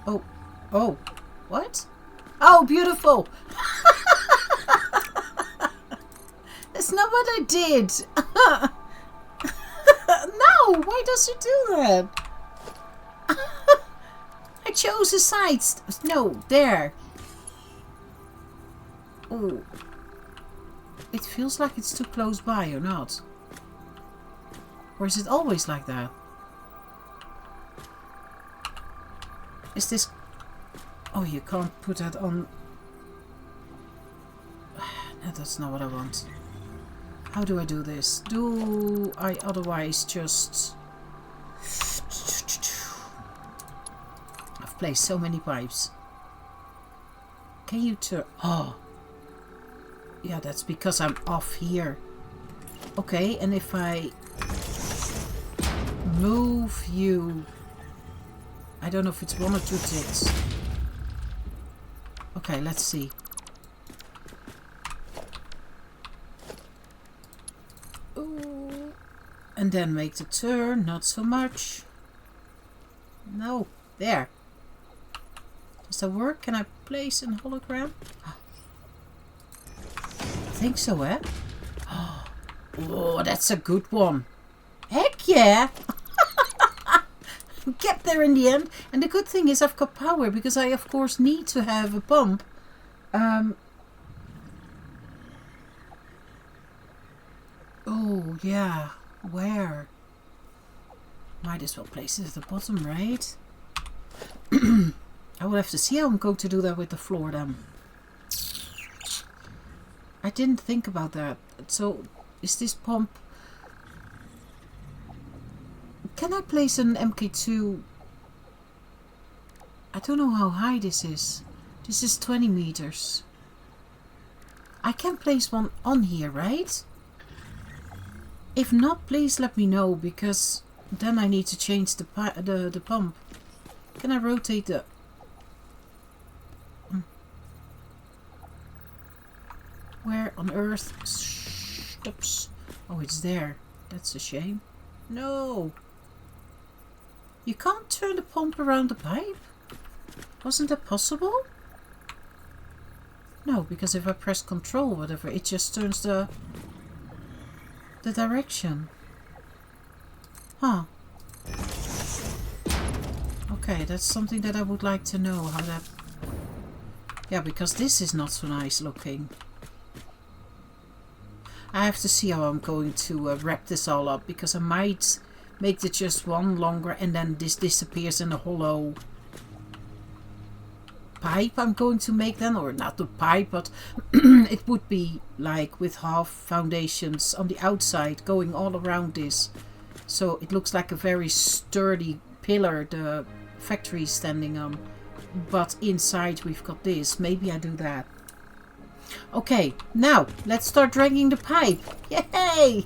Oh, oh, what? Oh, beautiful! That's not what I did. No, why does it do that? I chose the sides. No, there. Oh, it feels like it's too close by, or not? Or is it always like that? Is this... Oh, you can't put that on... No, that's not what I want. How do I do this? Do I otherwise just... I've placed so many pipes. Can you turn... Oh. Yeah, that's because I'm off here. Okay, and if I move you... I don't know if it's 1 or 2 ticks. Okay, let's see. Ooh. And then make the turn, not so much. No, there. Does that work? Can I place a hologram? I think so, eh? Oh, that's a good one. Heck yeah! Get there in the end. And the good thing is I've got power, because I of course need to have a pump. Oh yeah, where? Might as well place it at the bottom, right? I will have to see how I'm going to do that with the floor then. I didn't think about that. So is this pump... Can I place an MK2? I don't know how high this is. This is 20 meters. I can place one on here, right? If not, please let me know, because then I need to change the pump. Can I rotate the... Where on earth? Oops. Oh, it's there. That's a shame. No! You can't turn the pump around the pipe? Wasn't that possible? No, because if I press control, whatever, it just turns the direction. Huh. Okay, that's something that I would like to know, how that... Yeah, because this is not so nice looking. I have to see how I'm going to wrap this all up, because I might make it just one longer and then this disappears in a hollow pipe I'm going to make then, or not the pipe, but it would be like with half foundations on the outside going all around this, so it looks like a very sturdy pillar the factory is standing on, but inside we've got this. Maybe I do that. Okay, now let's start dragging the pipe. Yay!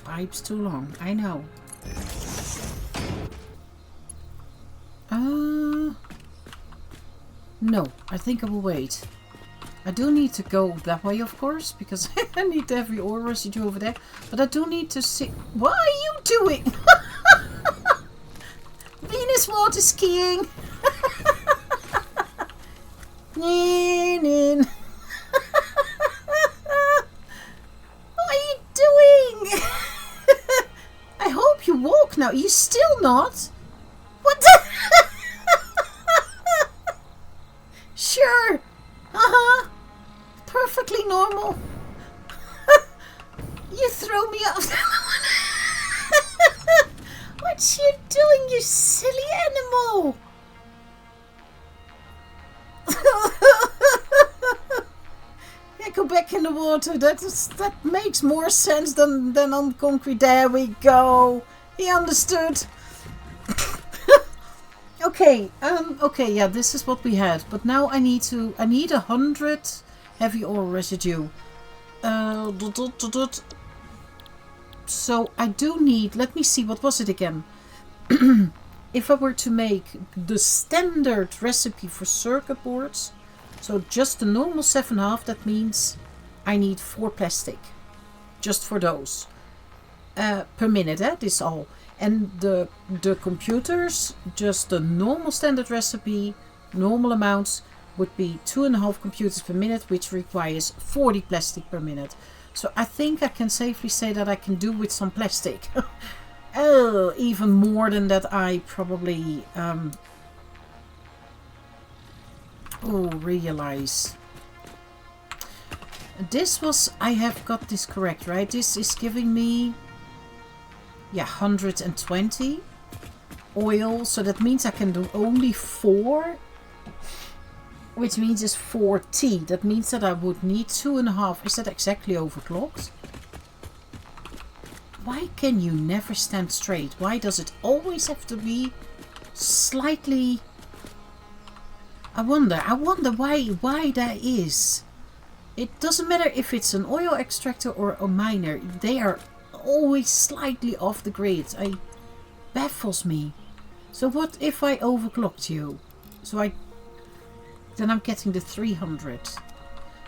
Pipe's too long, I know. No, I think I will wait. I do need to go that way, of course, because I need to have the ore residue over there. But I do need to see... What are you doing? Venus water skiing. Nin. What are you doing? I hope you walk now. You still not? What the... Sure. Uh-huh. Perfectly normal. You throw me off. What you doing, you silly animal? Yeah, go back in the water. That makes more sense than on concrete. There we go. He understood. Okay, okay, yeah, this is what we had. But now I need 100 heavy ore residue. So I do need, let me see, what was it again? If I were to make the standard recipe for circuit boards, so just the normal 7.5, that means I need 4 plastic. Just for those. Per minute, this all. And the computers, just the normal standard recipe, normal amounts, would be 2.5 computers per minute, which requires 40 plastic per minute. So I think I can safely say that I can do with some plastic. Oh, even more than that I probably realize. This was, I have got this correct, right? This is giving me, yeah, 120. oil, so that means I can do only 4, which means it's 40. That means that I would need 2.5. Is that exactly overclocked? Why can you never stand straight? Why does it always have to be slightly... I wonder why that is. It doesn't matter if it's an oil extractor or a miner. They are always slightly off the grid. It baffles me. So what if I overclocked you? So then I'm getting the 300.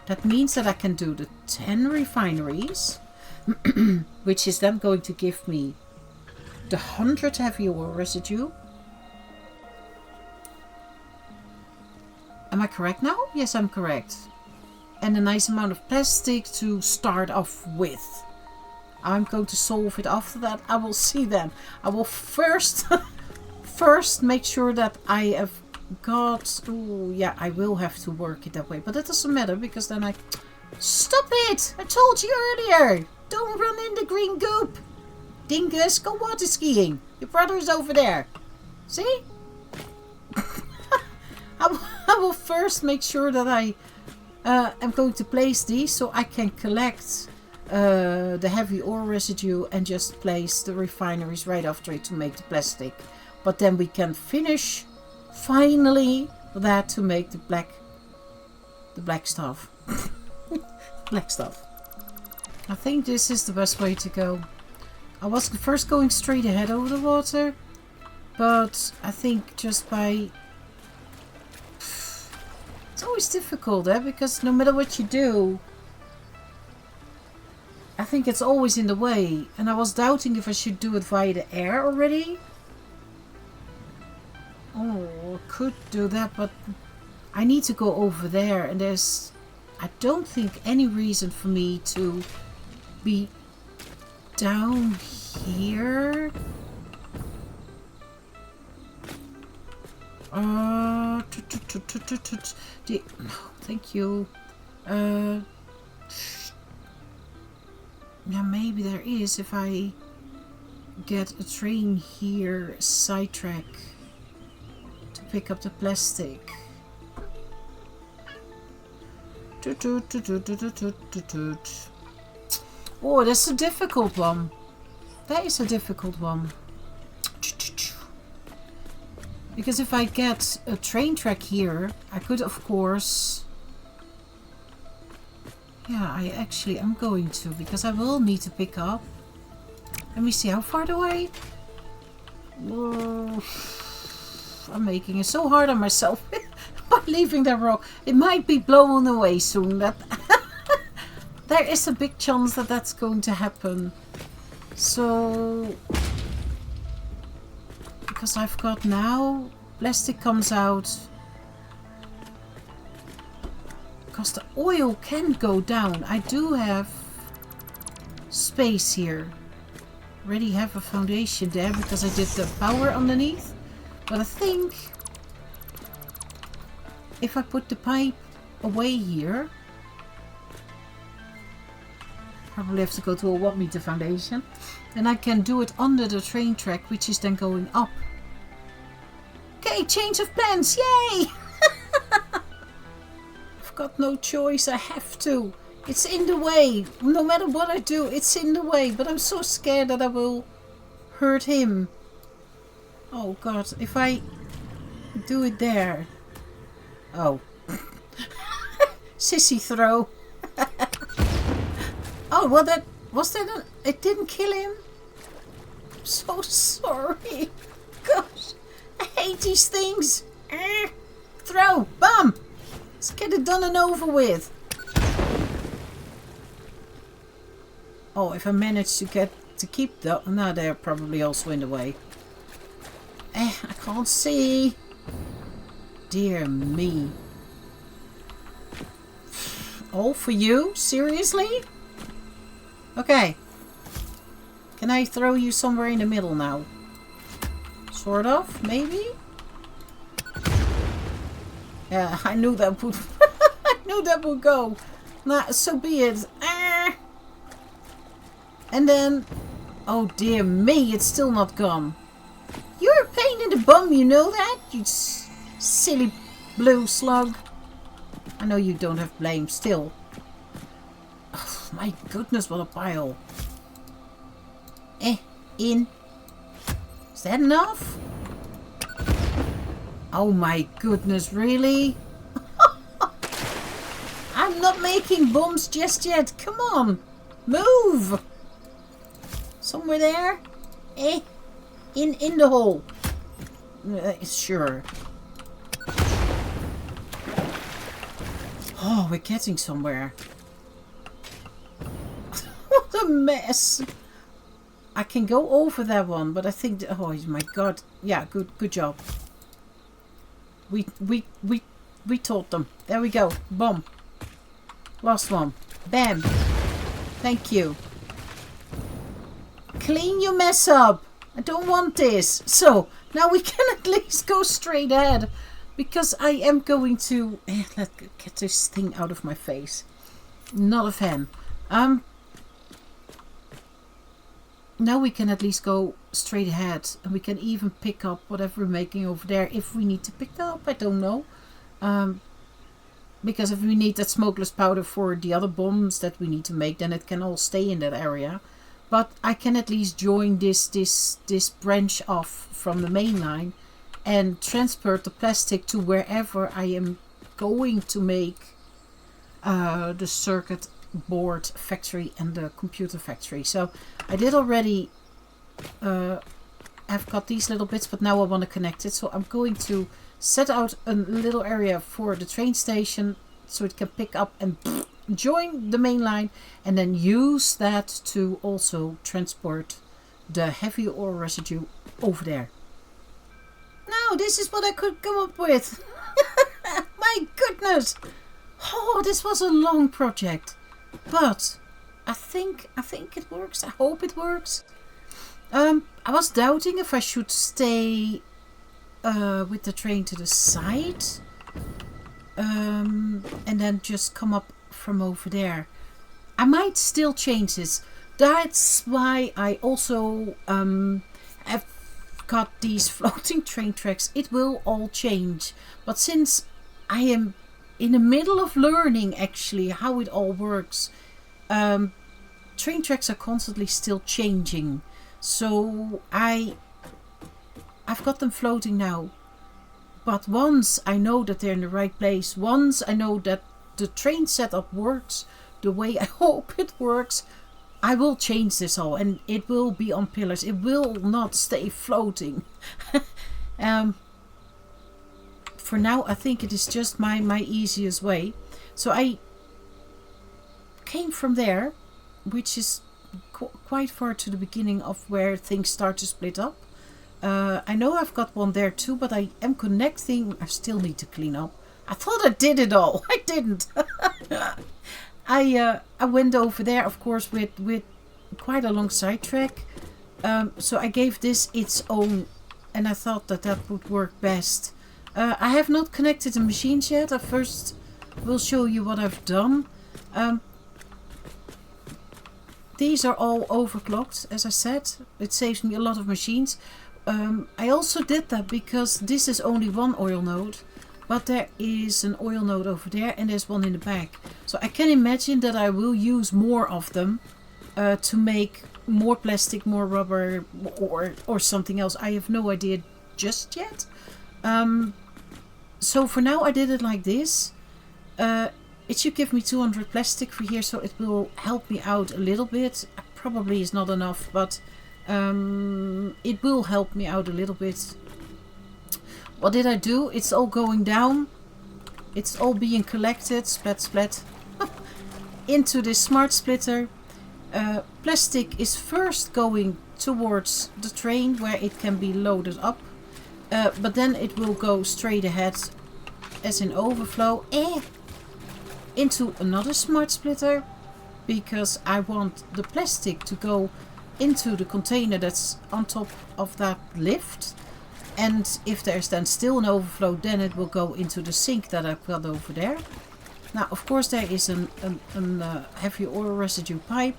That means that I can do the 10 refineries, which is then going to give me the 100 heavy oil residue. Am I correct now? Yes, I'm correct. And a nice amount of plastic to start off with. I'm going to solve it after that. I will see then. I will first make sure that I have got... Oh, yeah, I will have to work it that way. But that doesn't matter because then I... Stop it! I told you earlier! Don't run in the green goop! Dingus, go water skiing. Your brother's over there. See? I will first make sure that I am going to place these so I can collect the heavy ore residue and just place the refineries right after it to make the plastic. But then we can finish finally that to make the black stuff. Black stuff. I think this is the best way to go. I was first going straight ahead over the water, but I think just by... It's always difficult, because no matter what you do, I think it's always in the way. And I was doubting if I should do it via the air already. Oh, I could do that, but I need to go over there. And there's, I don't think, any reason for me to be down here. Thank you. Yeah, maybe there is if I get a train here, sidetrack to pick up the plastic. Oh, that's a difficult one. That is a difficult one. Because if I get a train track here, I could of course... Yeah, I'm going to, because I will need to pick up. Let me see, how far do I... Whoa. I'm making it so hard on myself by leaving that rock. It might be blown away soon. That there is a big chance that that's going to happen. So... Because I've got now... Plastic comes out. Because the oil can go down. I do have space here. Already have a foundation there because I did the power underneath. But I think if I put the pipe away here, probably have to go to a 1 meter foundation. And I can do it under the train track, which is then going up. Okay, change of plans, yay! I've got no choice, I have to. It's in the way. No matter what I do, it's in the way. But I'm so scared that I will hurt him. Oh god, if I do it there. Oh. Sissy throw. Oh, well that... Was that it didn't kill him? I'm so sorry. Gosh. I hate these things. Throw. Bam. Let's get it done and over with. Oh, if I manage to keep the... No, they're probably also in the way. I can't see. Dear me. All for you? Seriously? Okay. Can I throw you somewhere in the middle now? Sort of, maybe? Yeah, I knew that would... I knew that would go. Nah, so be it. And then... Oh dear me, it's still not gone. You're a pain bum, you know that? You silly blue slug. I know you don't have blame still. Oh, my goodness, what a pile. In. Is that enough? Oh my goodness, really? I'm not making bombs just yet. Come on. Move. Somewhere there. In the hole. Sure. Oh, we're getting somewhere. What a mess. I can go over that one, but I think oh my god. Yeah, good job. We taught them. There we go. Bomb. Last one. Bam. Thank you. Clean your mess up. I don't want this. So, now we can at least go straight ahead. Because I am going to... let's get this thing out of my face. Not a fan. Now we can at least go straight ahead. And we can even pick up whatever we're making over there. If we need to pick that up, I don't know. Because if we need that smokeless powder for the other bombs that we need to make, then it can all stay in that area. But I can at least join this branch off from the main line and transport the plastic to wherever I am going to make the circuit board factory and the computer factory. So I did already have got these little bits, but now I want to connect it. So I'm going to set out a little area for the train station so it can pick up and join the main line, and then use that to also transport the heavy ore residue over there. Now this is what I could come up with. My goodness. Oh, this was a long project, but I think it works. I hope it works. I was doubting if I should stay with the train to the side and then just come up from over there. I might still change this. That's why I also have got these floating train tracks. It will all change, but since I am in the middle of learning actually how it all works, train tracks are constantly still changing. So I've got them floating now, but once I know that they're in the right place, once I know that the train setup works the way I hope it works, I will change this all, and it will be on pillars. It will not stay floating. For now, I think it is just my easiest way. So I came from there, which is quite far to the beginning of where things start to split up. I know I've got one there too, but I am connecting. I still need to clean up. I thought I did it all. I didn't. I went over there, of course, with quite a long sidetrack. So I gave this its own, and I thought that would work best. I have not connected the machines yet. I first will show you what I've done. These are all overclocked, as I said. It saves me a lot of machines. I also did that because this is only one oil node. But there is an oil node over there and there's one in the back. So I can imagine that I will use more of them to make more plastic, more rubber, or something else. I have no idea just yet. So for now I did it like this. It should give me 200 plastic for here, so it will help me out a little bit. Probably is not enough, but it will help me out a little bit. What did I do? It's all going down. It's all being collected, splat, into this smart splitter. Plastic is first going towards the train where it can be loaded up. But then it will go straight ahead as in overflow into another smart splitter, because I want the plastic to go into the container that's on top of that lift. And if there's then still an overflow, then it will go into the sink that I've got over there. Now, of course, there is a heavy oil residue pipe.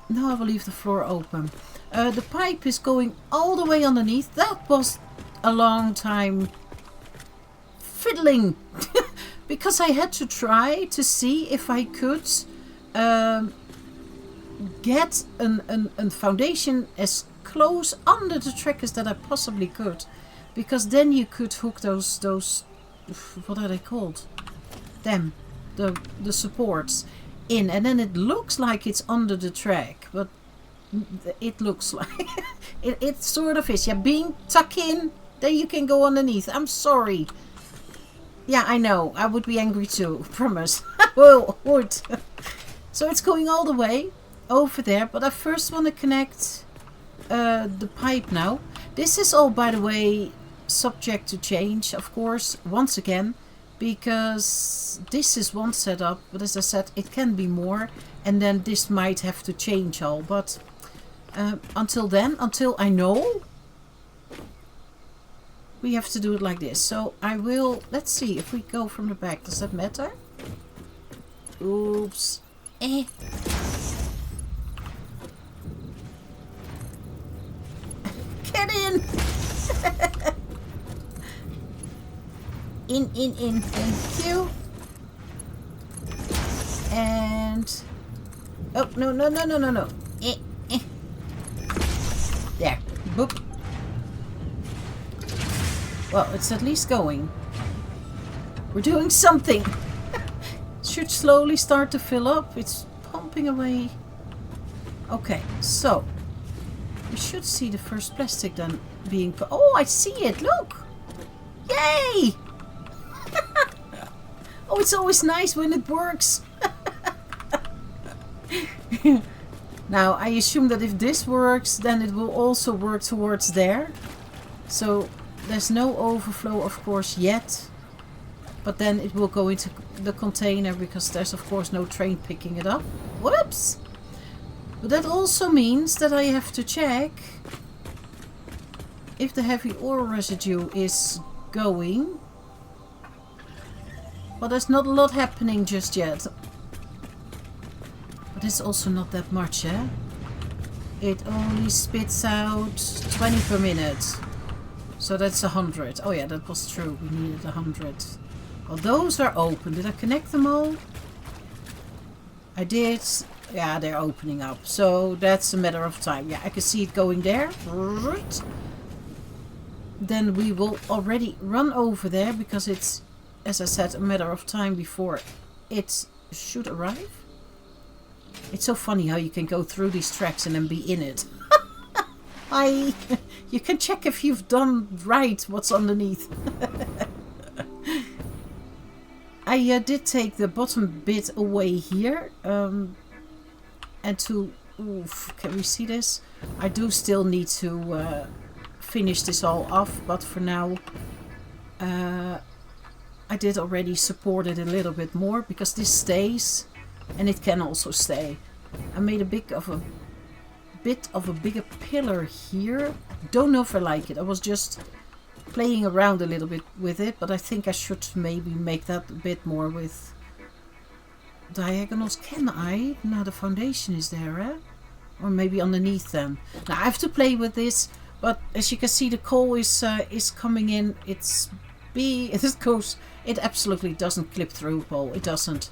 Now I will leave the floor open. The pipe is going all the way underneath. That was a long time fiddling. Because I had to try to see if I could get a foundation as close under the track as that I possibly could. Because then you could hook those what are they called? Them. The supports in, and then it looks like it's under the track, but it looks like it sort of is. Yeah, being tucked in, then you can go underneath. I'm sorry. Yeah, I know. I would be angry too. Promise. Well, would. So it's going all the way over there, but I first want to connect the pipe now. This is all, by the way, subject to change, of course, once again. Because this is one setup, but as I said, it can be more, and then this might have to change all. But until then, until I know, we have to do it like this. So I will, let's see, if we go from the back, does that matter? Oops. Get in! In. Thank you. And... oh, no. There. Boop. Well, it's at least going. We're doing something. It should slowly start to fill up. It's pumping away. Okay, so... we should see the first plastic then being... oh, I see it. Look! Yay! Oh, it's always nice when it works. Now, I assume that if this works, then it will also work towards there. So, there's no overflow, of course, yet. But then it will go into the container, because there's, of course, no train picking it up. Whoops! But that also means that I have to check if the heavy ore residue is going. Well, there's not a lot happening just yet. But it's also not that much, eh? It only spits out 20 per minute. So that's 100. Oh yeah, that was true. We needed 100. Well, those are open. Did I connect them all? I did. Yeah, they're opening up. So that's a matter of time. Yeah, I can see it going there. Right. Then we will already run over there, because it's, as I said, a matter of time before it should arrive. It's so funny how you can go through these tracks and then be in it. You can check if you've done right what's underneath. I did take the bottom bit away here. And to... oof, can we see this? I do still need to finish this all off, but for now... I did already support it a little bit more, because this stays and it can also stay. I made a bit of a bigger pillar here. Don't know if I like it. I was just playing around a little bit with it, but I think I should maybe make that a bit more with diagonals. Can I? Now the foundation is there, eh? Or maybe underneath them. Now I have to play with this, but as you can see, the coal is coming in. It absolutely doesn't clip through, Paul. It doesn't.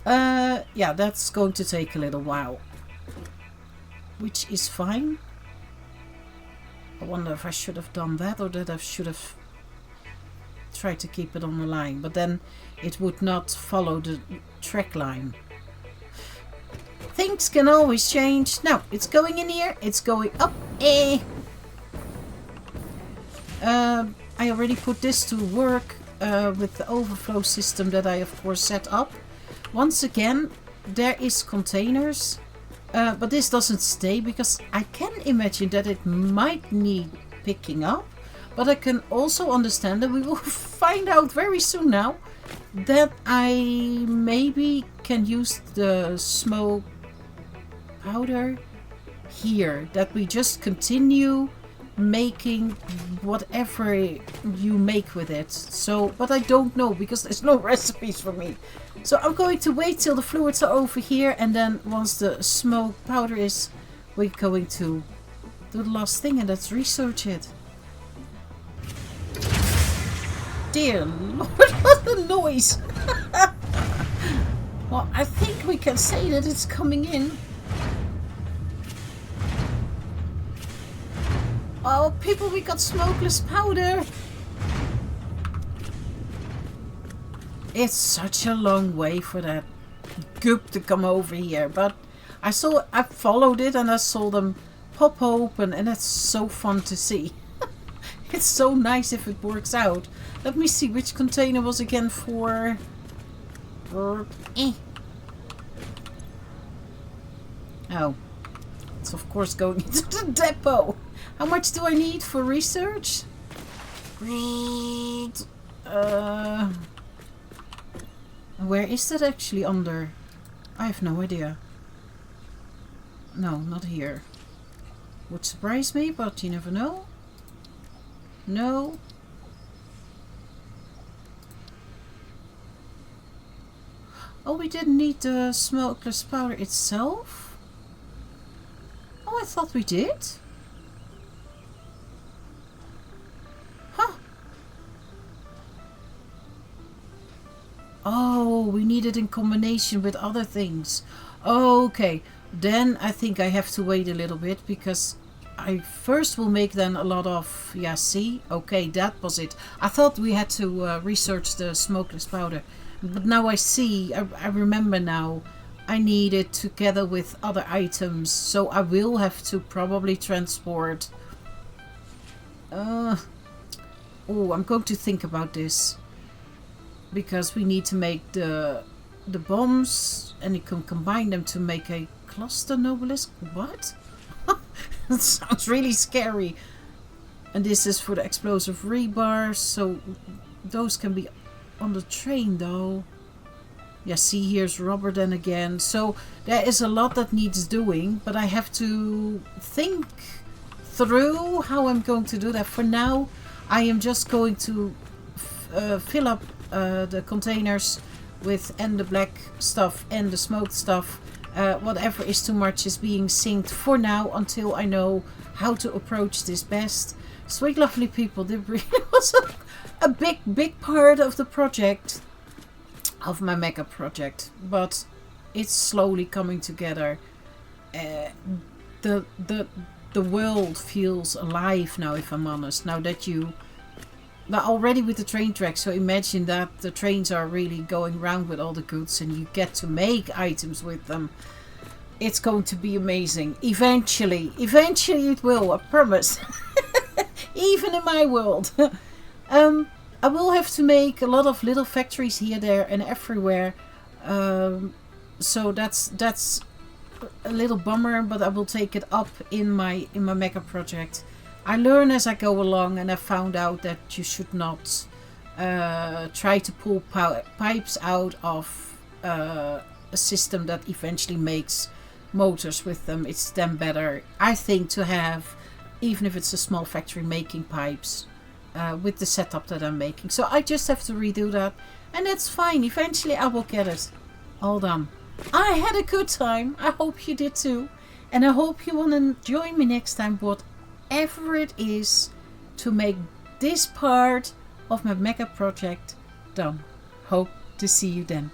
Yeah, that's going to take a little while. Which is fine. I wonder if I should have done that, or that I should have tried to keep it on the line. But then it would not follow the track line. Things can always change. Now, it's going in here. It's going up. I already put this to work with the overflow system that I, of course, set up. Once again, there is containers. But this doesn't stay, because I can imagine that it might need picking up. But I can also understand that we will find out very soon now that I maybe can use the smoke powder here. That we just continue making whatever you make with it. So, but I don't know because there's no recipes for me. So I'm going to wait till the fluids are over here, and then once the smoke powder is, we're going to do the last thing, and that's research it. Dear Lord, what a noise! Well, I think we can say that it's coming in. Oh, people, we got smokeless powder. It's such a long way for that goop to come over here, but I followed it and I saw them pop open, and it's so fun to see. It's so nice if it works out. Let me see which container was again for. Oh, it's of course going into the depot. How much do I need for research? Where is that actually under? I have no idea. No, not here. Would surprise me, but you never know. No. Oh, we didn't need the smokeless powder itself? Oh, I thought we did. Huh. Oh, we need it in combination with other things. Okay, then I think I have to wait a little bit, because I first will make then a lot of, yeah, see? Okay, that was it. I thought we had to research the smokeless powder. But now I see, I remember now, I need it together with other items. So I will have to probably transport. Oh, I'm going to think about this. Because we need to make the bombs, and you can combine them to make a cluster nobilis. What? That sounds really scary. And this is for the explosive rebars, so those can be on the train though. Yeah, see, here's rubber then again. So there is a lot that needs doing, but I have to think through how I'm going to do that. For now, I am just going to fill up the containers with and the black stuff and the smoked stuff. Whatever is too much is being synced for now until I know how to approach this best. Sweet lovely people, this really was a big part of the project, of my mega project, but it's slowly coming together. The world feels alive now, if I'm honest, now that you already with the train tracks. So imagine that the trains are really going around with all the goods and you get to make items with them. It's going to be amazing. Eventually it will, I promise. Even in my world. I will have to make a lot of little factories here, there and everywhere. So that's a little bummer, but I will take it up in my mega project. I learn as I go along, and I found out that you should not try to pull pipes out of a system that eventually makes motors with them. It's then better, I think, to have, even if it's a small factory, making pipes with the setup that I'm making. So I just have to redo that, and that's fine. Eventually I will get it all done. I had a good time. I hope you did too, and I hope you want to join me next time, whatever it is, to make this part of my mega project done. Hope to see you then.